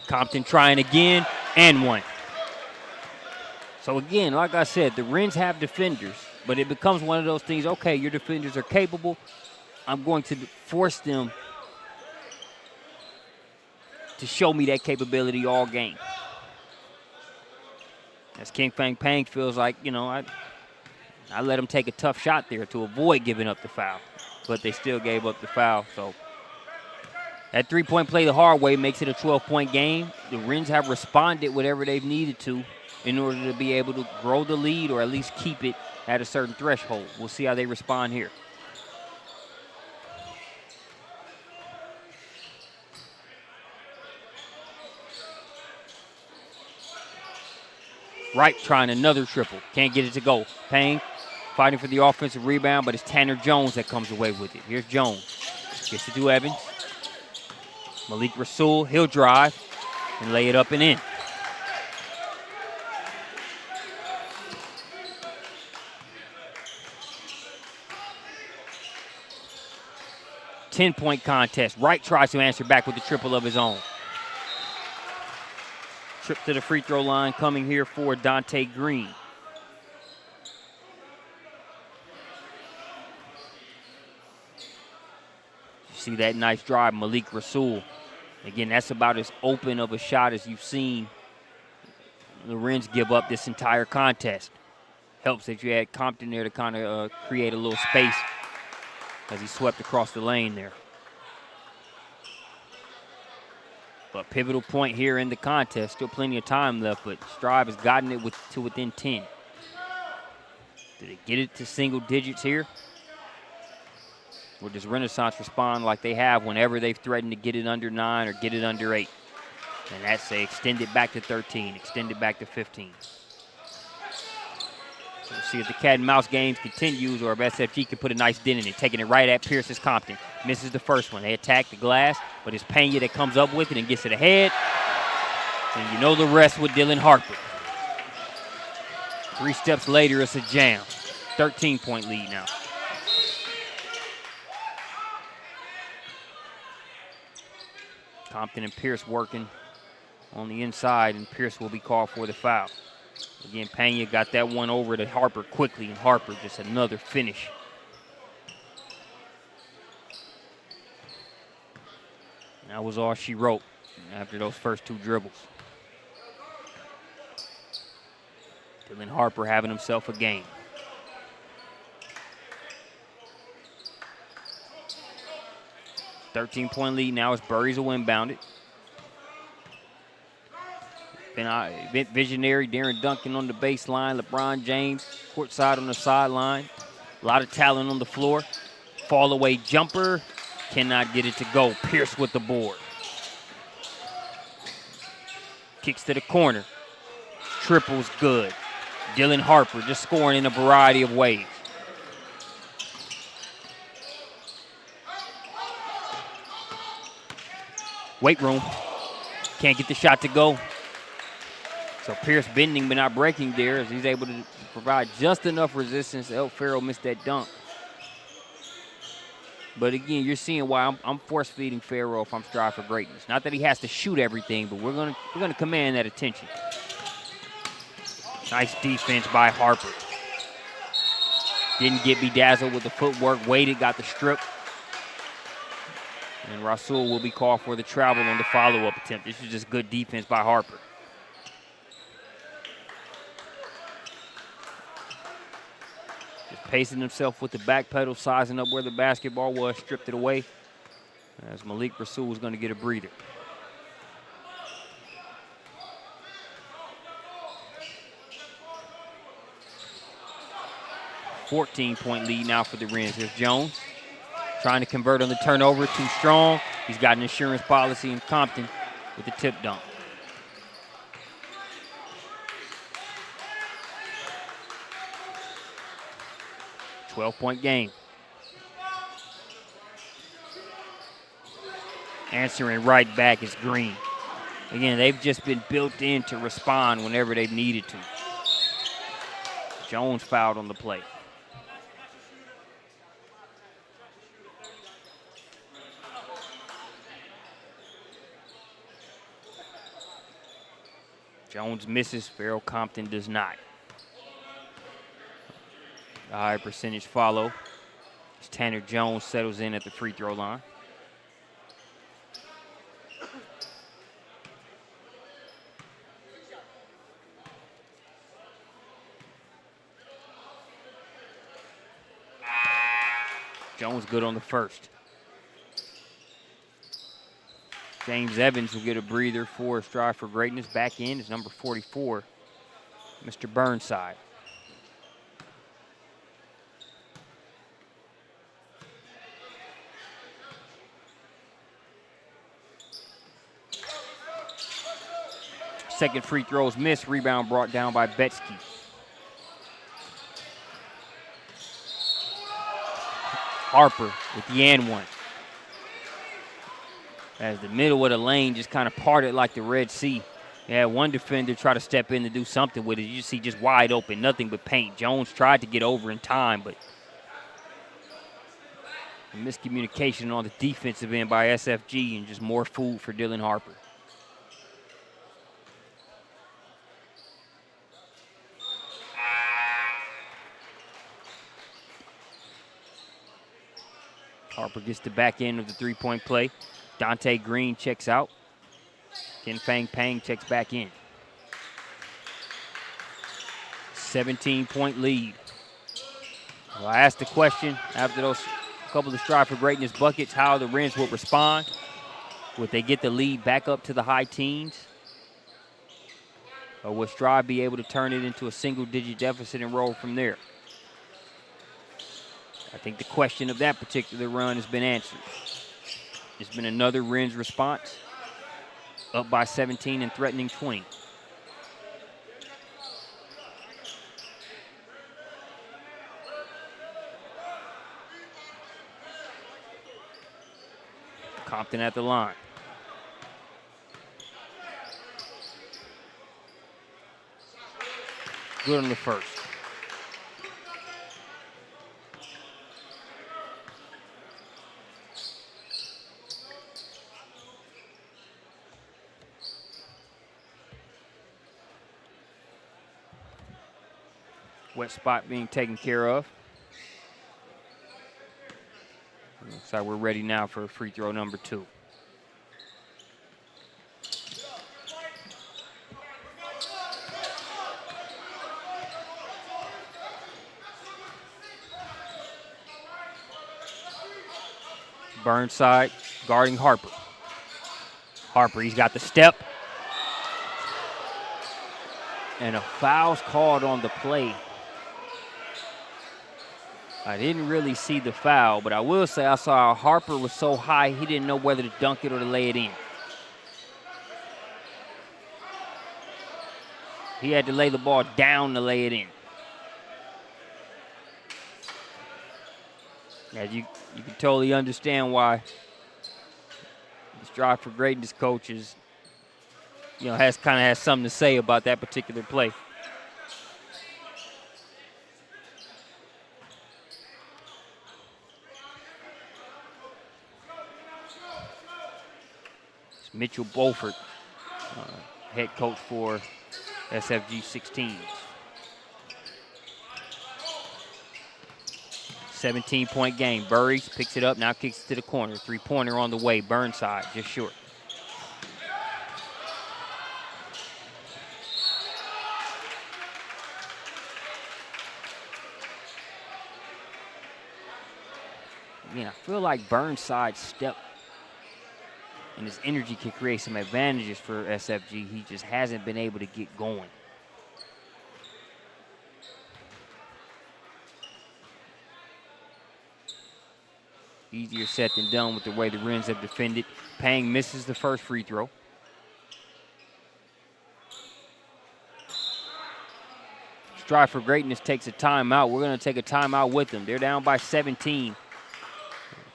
Compton trying again, and one. So again, like I said, the Wrens have defenders, but it becomes one of those things, okay, your defenders are capable. I'm going to force them to show me that capability all game. As King Fang Pang feels like, you know, I let him take a tough shot there to avoid giving up the foul, but they still gave up the foul, so. That three-point play the hard way makes it a 12-point game. The Wrens have responded whatever they've needed to in order to be able to grow the lead or at least keep it at a certain threshold. We'll see how they respond here. Wright trying another triple. Can't get it to go. Payne fighting for the offensive rebound, but it's Tanner Jones that comes away with it. Here's Jones. Gets it to Evans. Malik Rasul, he'll drive and lay it up and in. .10-point contest. Wright tries to answer back with a triple of his own. Trip to the free throw line coming here for Dante Green. You see that nice drive, Malik Rasul. Again, that's about as open of a shot as you've seen the Wrens give up this entire contest. Helps that you had Compton there to kind of create a little space as he swept across the lane there. But pivotal point here in the contest. Still plenty of time left, but Strive has gotten it to within 10. Did it get it to single digits here? Or does Renaissance respond like they have whenever they've threatened to get it under 9 or get it under 8? And that's a extend it back to 13, extend it back to 15. So we'll see if the cat and mouse game continues or if SFG can put a nice dent in it, taking it right at Pierce's Compton. Misses the first one. They attack the glass, but it's Pena that comes up with it and gets it ahead. And you know the rest with Dylan Harper. 3 steps later, it's a jam. 13-point lead now. Compton and Pierce working on the inside, and Pierce will be called for the foul. Again, Pena got that one over to Harper quickly, and Harper just another finish. That was all she wrote after those first 2 dribbles. Dylan Harper having himself a game. .13-point lead now as Burries will inbound it. Visionary Darren Duncan on the baseline. LeBron James courtside on the sideline. A lot of talent on the floor. Fall away jumper. Cannot get it to go. Pierce with the board. Kicks to the corner. Triple's good. Dylan Harper just scoring in a variety of ways. Weight room. Can't get the shot to go. So Pierce bending but not breaking there as he's able to provide just enough resistance. El Farrell missed that dunk. But again, you're seeing why I'm force feeding Farrell if I'm Strive for Greatness. Not that he has to shoot everything, but we're gonna command that attention. Nice defense by Harper. Didn't get bedazzled with the footwork. Waited, got the strip. And Rasul will be called for the travel on the follow-up attempt. This is just good defense by Harper. Just pacing himself with the back pedal, sizing up where the basketball was, stripped it away. As Malik Rasul is going to get a breather. .14-point lead now for the Wrens. Here's Jones trying to convert on the turnover, too strong. He's got an insurance policy in Compton with the tip dunk. .12-point game. Answering right back is Green. Again, they've just been built in to respond whenever they've needed to. Jones fouled on the play. Jones misses, Farrell Compton does not. The high percentage follow as Tanner Jones settles in at the free throw line. Jones good on the first. James Evans will get a breather for Strive for Greatness. Back in is number 44, Mr. Burnside. Second free throw is missed. Rebound brought down by Betsky. Harper with the and one. As the middle of the lane just kind of parted like the Red Sea. You had one defender try to step in to do something with it. You see just wide open, nothing but paint. Jones tried to get over in time, but a miscommunication on the defensive end by SFG and just more food for Dylan Harper. Harper gets the back end of the three-point play. Dante Green checks out. Ken Fang Pang checks back in. 17-point lead. Well, I asked the question after those couple of Strive for Greatness buckets how the Wrens would respond. Would they get the lead back up to the high teens? Or would Strive be able to turn it into a single-digit deficit and roll from there? I think the question of that particular run has been answered. It's been another Wrens response, up by 17 and threatening 20. Compton at the line. Good on the first. Wet spot being taken care of. Looks like we're ready now for free throw number 2. Burnside guarding Harper. Harper, he's got the step. And a foul's called on the play. I didn't really see the foul, but I will say I saw Harper was so high he didn't know whether to dunk it or to lay it in. He had to lay the ball down to lay it in. As you can totally understand why the Strive for Greatness coaches, has something to say about that particular play. It's Mitchell Beaufort, head coach for SFG 16s. 17-point game. Burries picks it up, now kicks it to the corner. Three-pointer on the way. Burnside just short. Again, I feel like Burnside's step and his energy can create some advantages for SFG. He just hasn't been able to get going. Easier said than done with the way the Wrens have defended. Pang misses the first free throw. Strive for Greatness takes a timeout. We're going to take a timeout with them. They're down by 17.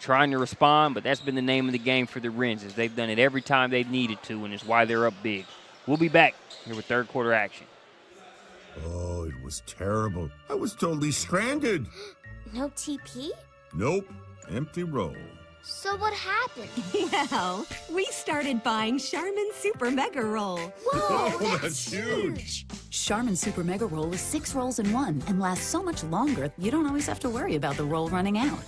Trying to respond, but that's been the name of the game for the Wrens, as they've done it every time they've needed to, and it's why they're up big. We'll be back here with third quarter action. Oh, it was terrible. I was totally stranded. No TP? Nope. Empty roll. So what happened? Well, we started buying Charmin Super Mega Roll. Whoa, that's huge. Charmin Super Mega Roll is 6 rolls in one and lasts so much longer, you don't always have to worry about the roll running out.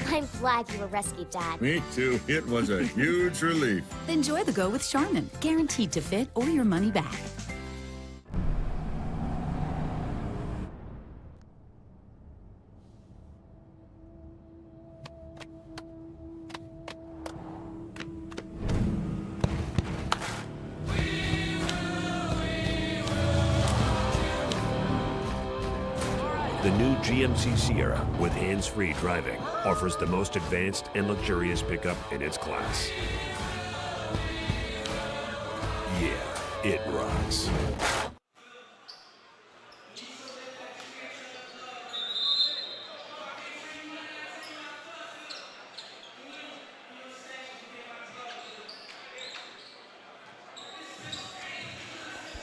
I'm glad you were rescued, Dad. Me too. It was a huge relief. Enjoy the go with Charmin, guaranteed to fit or your money back. The new GMC Sierra with hands-free driving offers the most advanced and luxurious pickup in its class. Yeah, it rocks.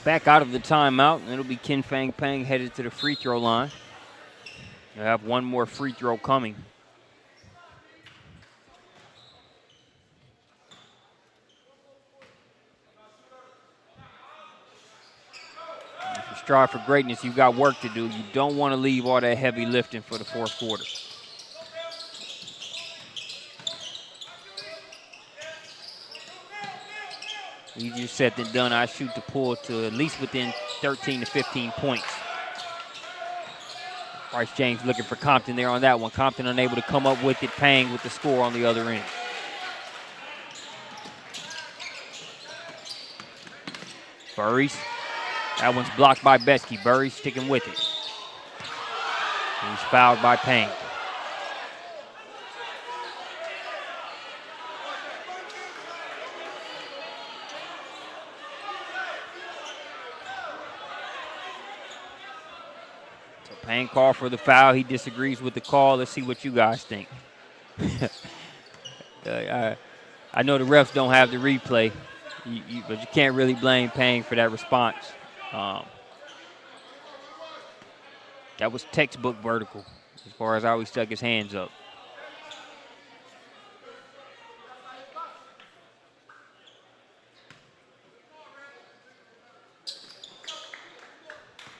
Back out of the timeout, and it'll be Ken Fang Pang headed to the free throw line. They'll have one more free throw coming. If you strive for greatness, you've got work to do. You don't want to leave all that heavy lifting for the fourth quarter. Easier said than done. I shoot the pull to at least within 13 to 15 points. Bryce James looking for Compton there on that one. Compton unable to come up with it. Pang with the score on the other end. Burries. That one's blocked by Betsky. Burries sticking with it. He's fouled by Pang. Pang called for the foul. He disagrees with the call. Let's see what you guys think. I know the refs don't have the replay, but you can't really blame Pang for that response. That was textbook vertical as far as how he stuck his hands up.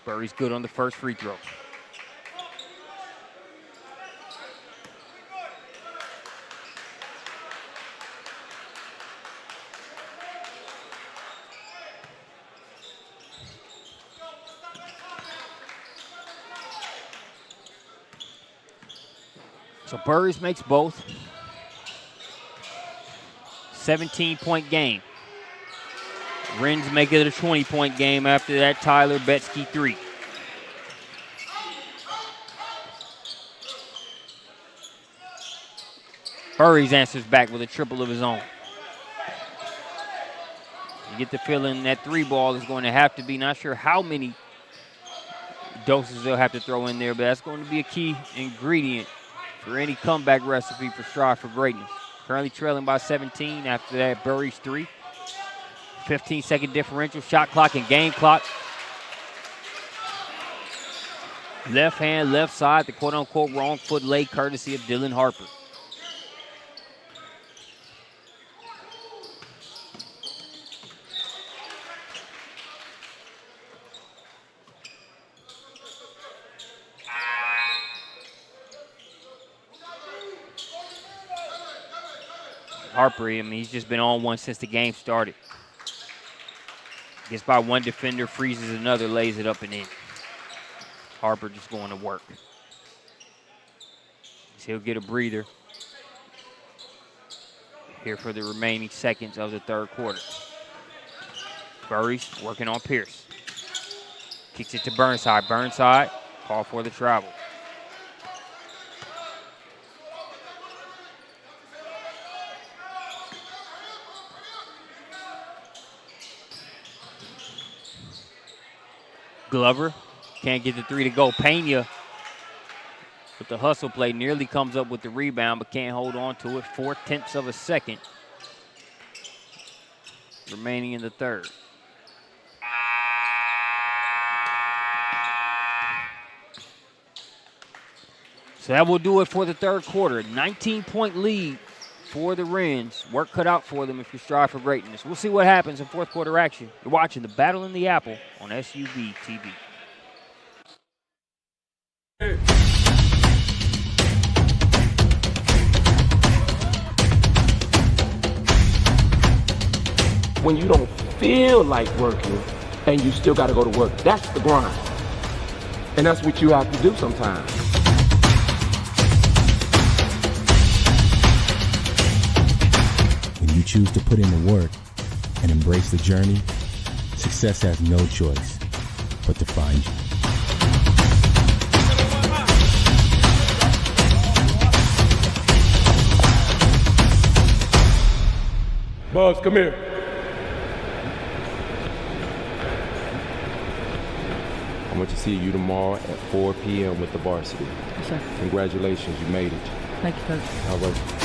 Burry's good on the first free throw. So Burris makes both. 17-point game. Wrens make it a 20-point game after that Tyler Betsky 3. Burris answers back with a triple of his own. You get the feeling that 3 ball is going to have to be, not sure how many doses they'll have to throw in there, but that's going to be a key ingredient for any comeback recipe for Strive for Greatness. Currently trailing by 17 after that Burris 3. 15-second differential, shot clock and game clock. Left hand, left side, the quote-unquote wrong foot lay courtesy of Dylan Harper. Harper, I mean, he's just been on one since the game started. Gets by one defender, freezes another, lays it up and in. Harper just going to work. So he'll get a breather here for the remaining seconds of the third quarter. Burris working on Pierce. Kicks it to Burnside. Burnside, call for the travel. Glover can't get the 3 to go. Pena with the hustle play nearly comes up with the rebound but can't hold on to it. 0.4 of a second remaining in the third. So that will do it for the third quarter. 19-point lead for the Wrens. Work cut out for them if you strive for greatness. We'll see what happens in fourth quarter action. You're watching the Battle in the Apple on SUV TV. When you don't feel like working and you still got to go to work, that's the grind. And that's what you have to do sometimes. When you choose to put in the work and embrace the journey, success has no choice but to find you. Buzz, come here. I want to see you tomorrow at 4 p.m. with the varsity. Yes, sir. Congratulations, you made it. Thank you, Coach. All right.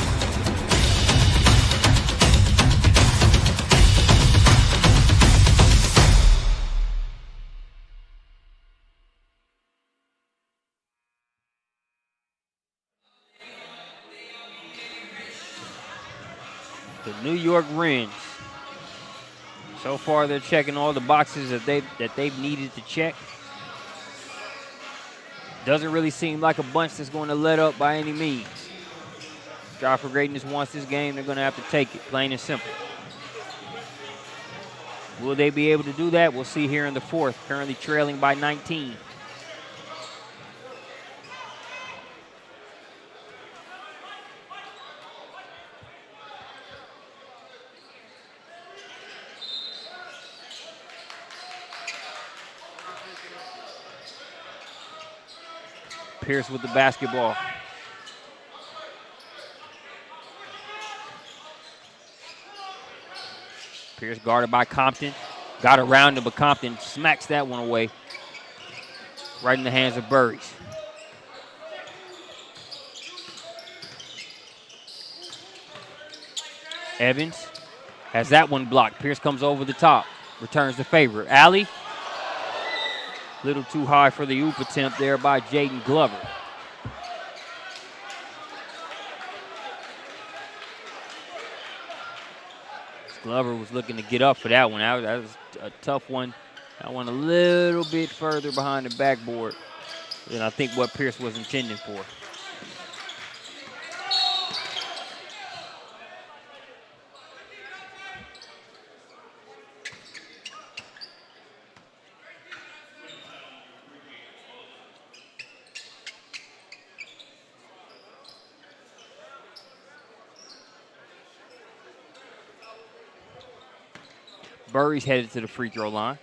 The New York Wrens. So far, they're checking all the boxes that they've needed to check. Doesn't really seem like a bunch that's going to let up by any means. Strive for Greatness wants this game. They're going to have to take it, plain and simple. Will they be able to do that? We'll see here in the fourth, currently trailing by 19. Pierce with the basketball. Pierce guarded by Compton. Got around him, but Compton smacks that one away. Right in the hands of Burris. Evans has that one blocked. Pierce comes over the top. Returns the favor. Alley. Little too high for the oop attempt there by Jaden Glover. Glover was looking to get up for that one. That was a tough one. That one a little bit further behind the backboard than I think what Pierce was intending for. Burry's headed to the free throw line.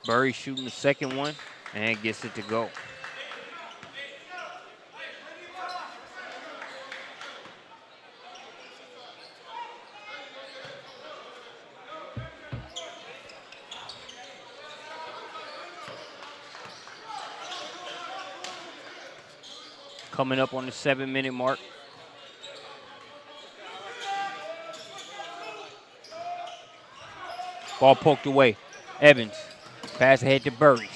Burry shooting the second one and gets it to go. Coming up on the 7-minute mark. Ball poked away. Evans. Pass ahead to Burries.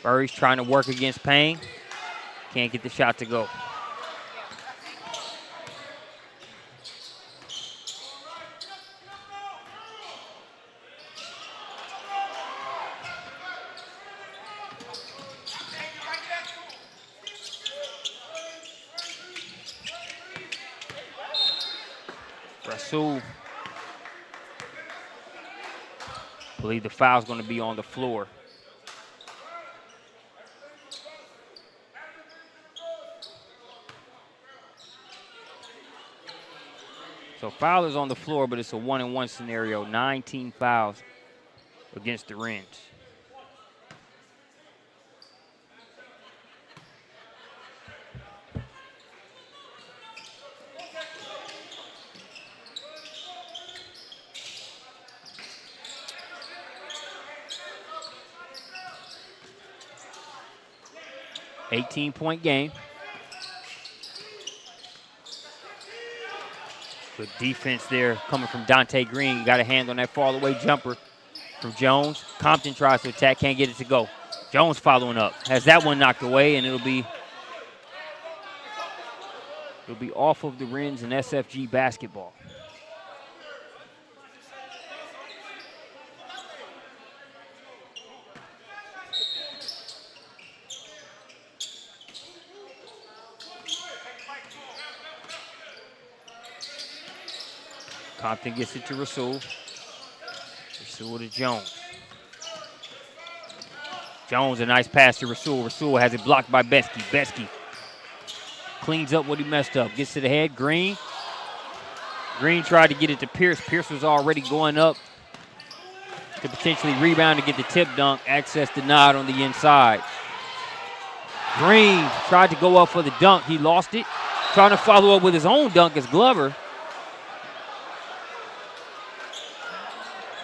Burries trying to work against Payne. Can't get the shot to go. Rasul. I believe the foul's going to be on the floor. So foul is on the floor, but it's a 1-and-1 scenario. 19 fouls against the Wrens. $18-point game. Good defense there coming from Dante Green. You got a hand on that fall-away jumper from Jones. Compton tries to attack, can't get it to go. Jones following up. Has that one knocked away, and it'll be off of the Wrens and SFG basketball. Compton gets it to Rasul. Rasul to Jones. Jones, a nice pass to Rasul. Rasul has it blocked by Besky. Besky cleans up what he messed up. Gets to the head. Green. Green tried to get it to Pierce. Pierce was already going up to potentially rebound to get the tip dunk. Access denied on the inside. Green tried to go up for the dunk. He lost it. Trying to follow up with his own dunk as Glover.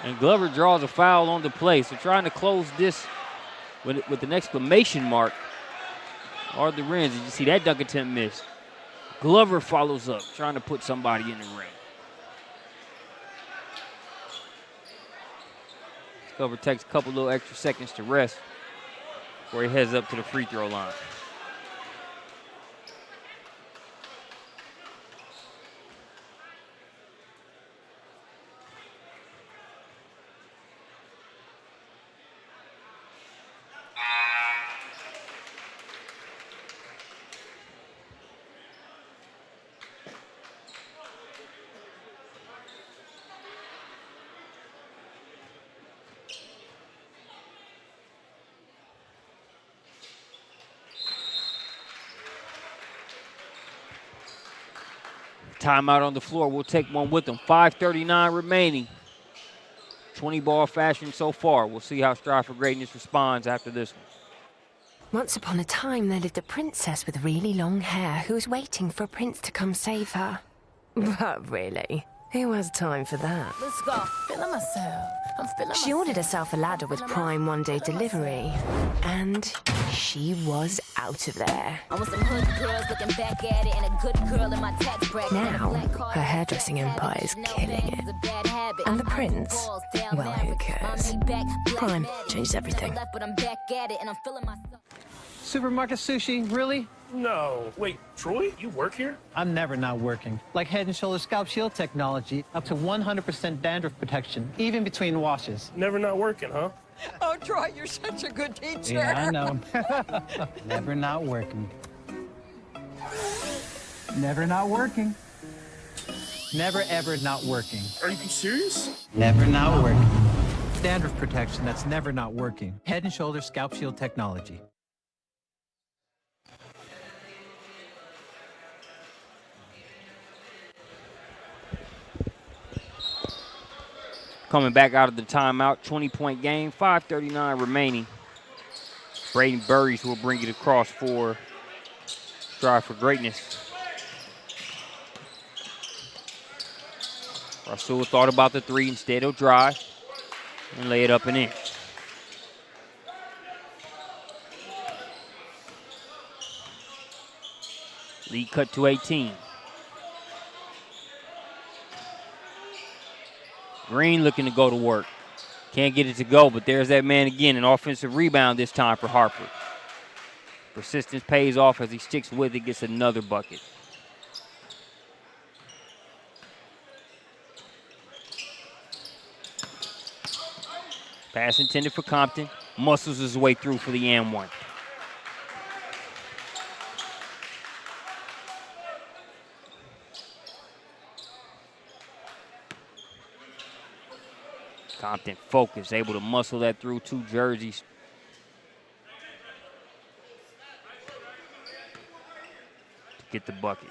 And Glover draws a foul on the play. So trying to close this with an exclamation mark are the Wrens. Did you see that dunk attempt miss? Glover follows up, trying to put somebody in the ring. Glover takes a couple little extra seconds to rest before he heads up to the free throw line. Timeout on the floor. We'll take one with them. 5:39 remaining. 20-ball fashion so far. We'll see how Strive for Greatness responds after this one. Once upon a time, there lived a princess with really long hair who was waiting for a prince to come save her. But really, who has time for that? Let's go. Feeling myself. I'm feeling She ordered herself a ladder with Prime one-day delivery, and she was out of there. I want some hood girls looking back at it and a good girl in my tax bracket. Now, her hairdressing empire is killing it. And the prince, well, who cares? Prime changed everything. But I'm back at it and I'm feeling myself. Supermarket sushi, really? No. Wait, Troy, you work here? I'm never not working. Like Head & Shoulders Scalp Shield technology, up to 100% dandruff protection, even between washes. Never not working, huh? Oh, Troy, you're such a good teacher. Yeah, I know. Never not working. Never not working. Never ever not working. Are you serious? Never not working. Dandruff protection that's never not working. Head & Shoulders Scalp Shield technology. Coming back out of the timeout, 20-point game, 5:39 remaining. Braden Burries will bring it across for Strive for Greatness. Rasul thought about the three. Instead, he'll drive and lay it up and in. Lead cut to 18. Green looking to go to work. Can't get it to go, but there's that man again. An offensive rebound this time for Harper. Persistence pays off as he sticks with it, gets another bucket. Pass intended for Compton. Muscles his way through for the and one. Compton focused, able to muscle that through two jerseys. To get the bucket.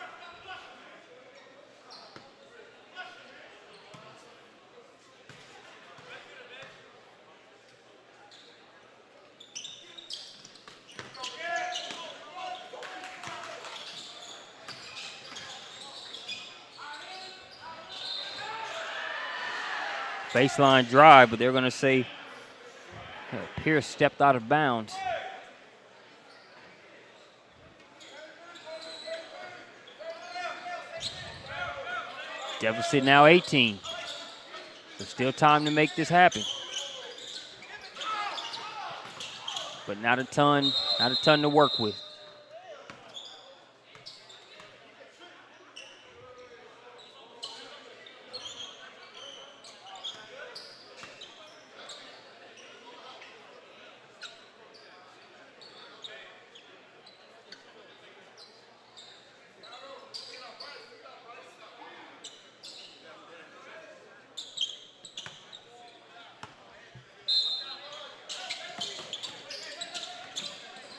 Baseline drive, but they're going to say Pierce stepped out of bounds. Deficit now 18. So still time to make this happen. But not a ton to work with.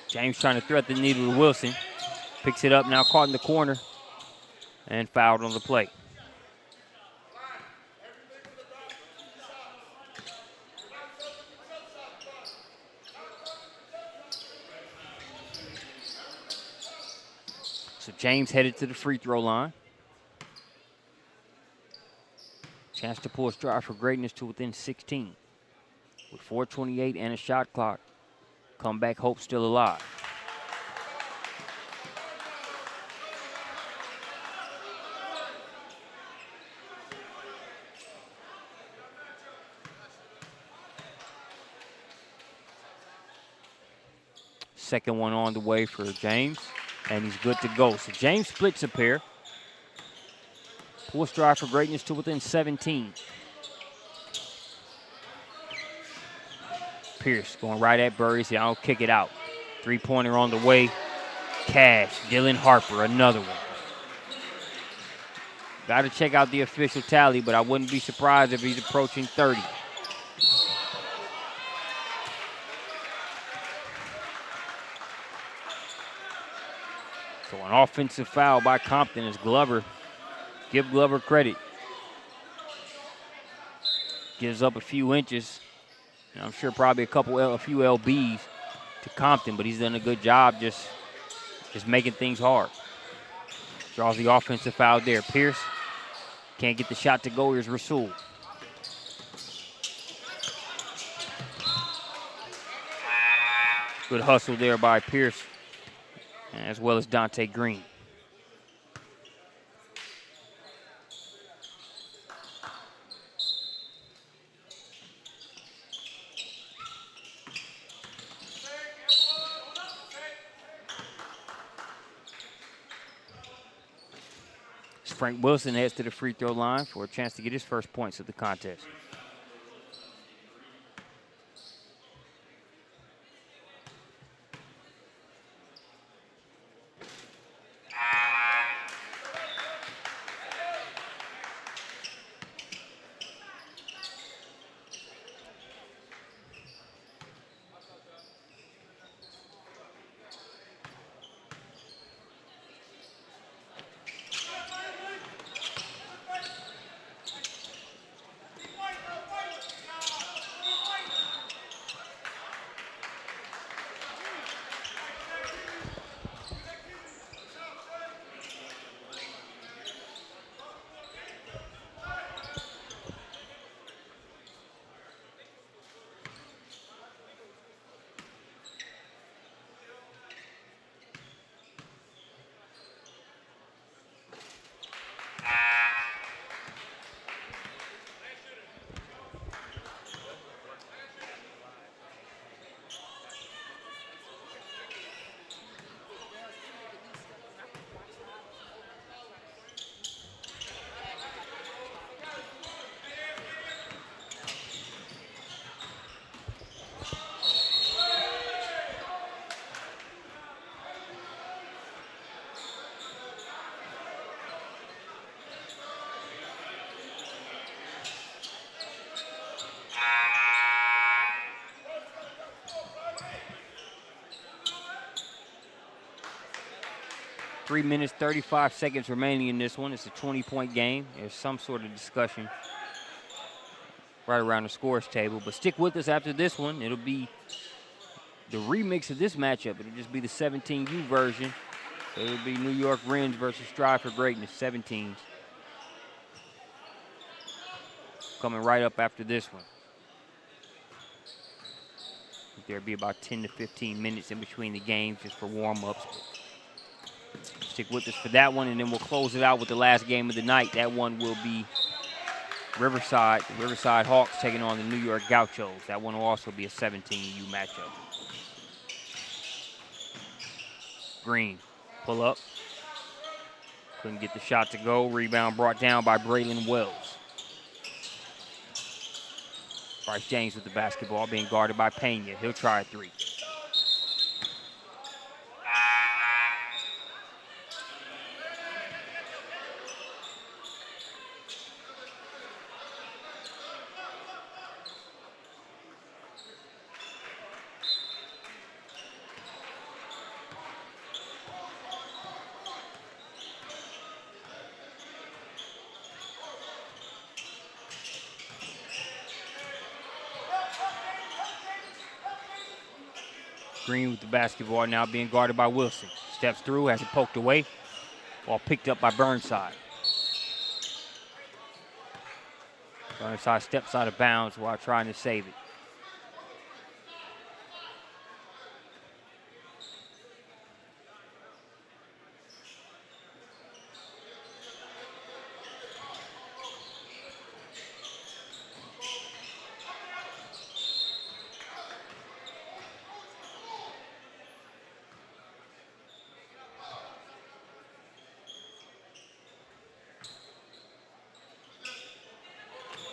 James trying to thread the needle to Wilson. Picks it up, now caught in the corner and fouled on the play. So James headed to the free throw line. Chance to pull a Strive for Greatness to within 16. With 4:28 and a shot clock. Comeback hope still alive. Second one on the way for James, and he's good to go. So James splits a pair. Pull Strive for Greatness to within 17. Pierce going right at Burry. See, I'll kick it out. Three-pointer on the way. Cash. Dylan Harper, another one. Got to check out the official tally, but I wouldn't be surprised if he's approaching 30. So an offensive foul by Compton as Glover. Give Glover credit. Gives up a few inches. And I'm sure probably a few LBs to Compton, but he's done a good job just making things hard. Draws the offensive foul there. Pierce can't get the shot to go. Here's Rasul. Good hustle there by Pierce, as well as Dante Green. Frank Wilson heads to the free throw line for a chance to get his first points of the contest. Three minutes, 35 seconds remaining in this one. It's a 20-point game. There's some sort of discussion right around the scores table. But stick with us after this one. It'll be the remix of this matchup. It'll just be the 17U version. So it'll be New York Rens versus Strive for Greatness, 17s. Coming right up after this one. There'll be about 10 to 15 minutes in between the games just for warm-ups. Stick with us for that one, and then we'll close it out with the last game of the night. That one will be Riverside. The Riverside Hawks taking on the New York Gauchos. That one will also be a 17U matchup. Green, pull up. Couldn't get the shot to go. Rebound brought down by Braylon Wells. Bryce James with the basketball, being guarded by Pena. He'll try a three. Green with the basketball now being guarded by Wilson. Steps through, has it poked away. Ball picked up by Burnside. Burnside steps out of bounds while trying to save it.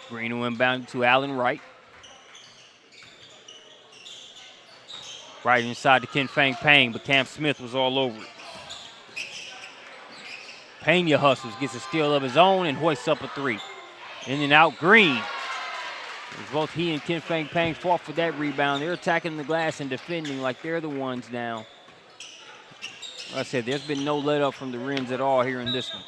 Green will inbound to Allen Wright. Right inside to Ken Fang Pang, but Cam Smith was all over it. Pena hustles, gets a steal of his own, and hoists up a three. In and out, Green. As both he and Ken Fang Pang fought for that rebound. They're attacking the glass and defending like they're the ones now. Like I said, there's been no let up from the Wrens at all here in this one.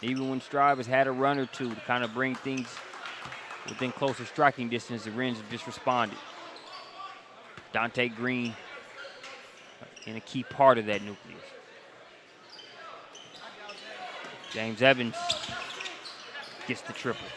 Even when Strive has had a run or two to kind of bring things within closer striking distance, the Wrens have just responded. Dante Green in a key part of that nucleus. James Evans gets the triple.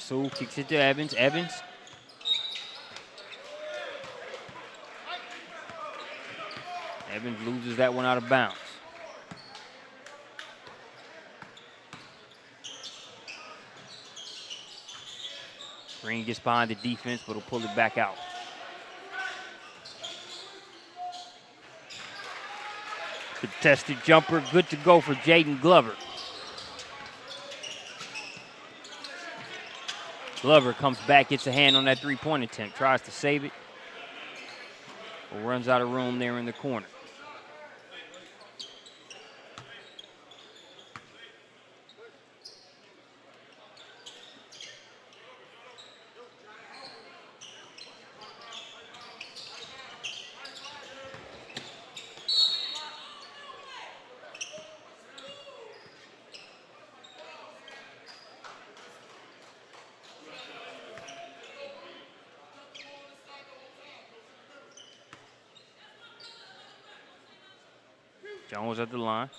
Rasul kicks it to Evans. Evans. Evans loses that one out of bounds. Green gets behind the defense, but will pull it back out. Contested jumper, good to go for Jaden Glover. Glover comes back, gets a hand on that three-point attempt, tries to save it, but runs out of room there in the corner. Jones at the line.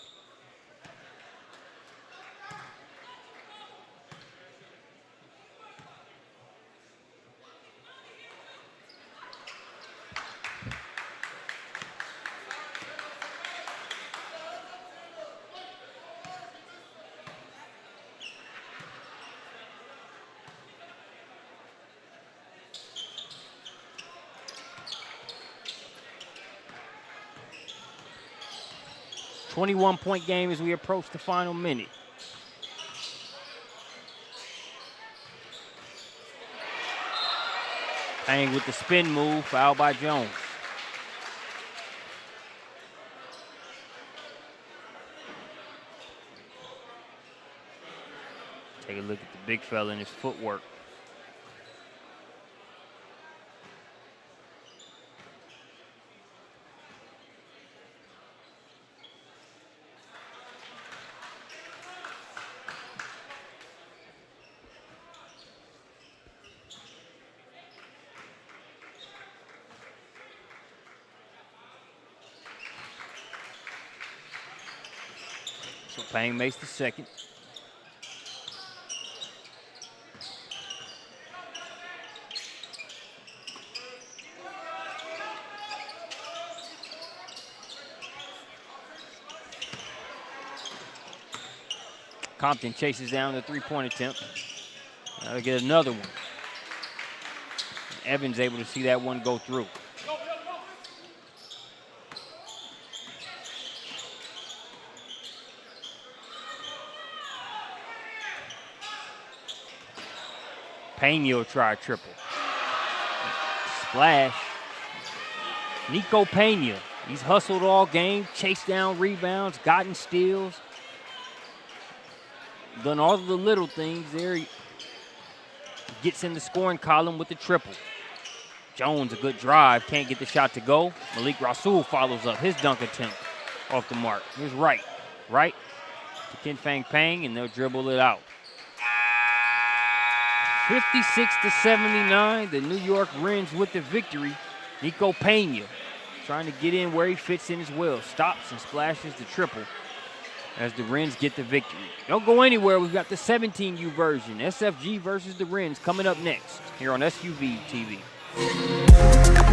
.1 game as we approach the final minute. Payne with the spin move, fouled by Jones. Take a look at the big fella and his footwork. Payne makes the second. Compton chases down the three-point attempt. Now to get another one. Evans able to see that one go through. Pena will try a triple. Splash. Nico Pena. He's hustled all game, chased down rebounds, gotten steals. Done all of the little things there. He gets in the scoring column with the triple. Jones, a good drive, can't get the shot to go. Malik Rasul follows up his dunk attempt off the mark. Here's Wright. Wright to Ken Fang Pang, and they'll dribble it out. 56-79, the New York Wrens with the victory. Nico Pena trying to get in where he fits in as well. Stops and splashes the triple as the Wrens get the victory. Don't go anywhere. We've got the 17U version, SFG versus the Wrens, coming up next here on SUV TV.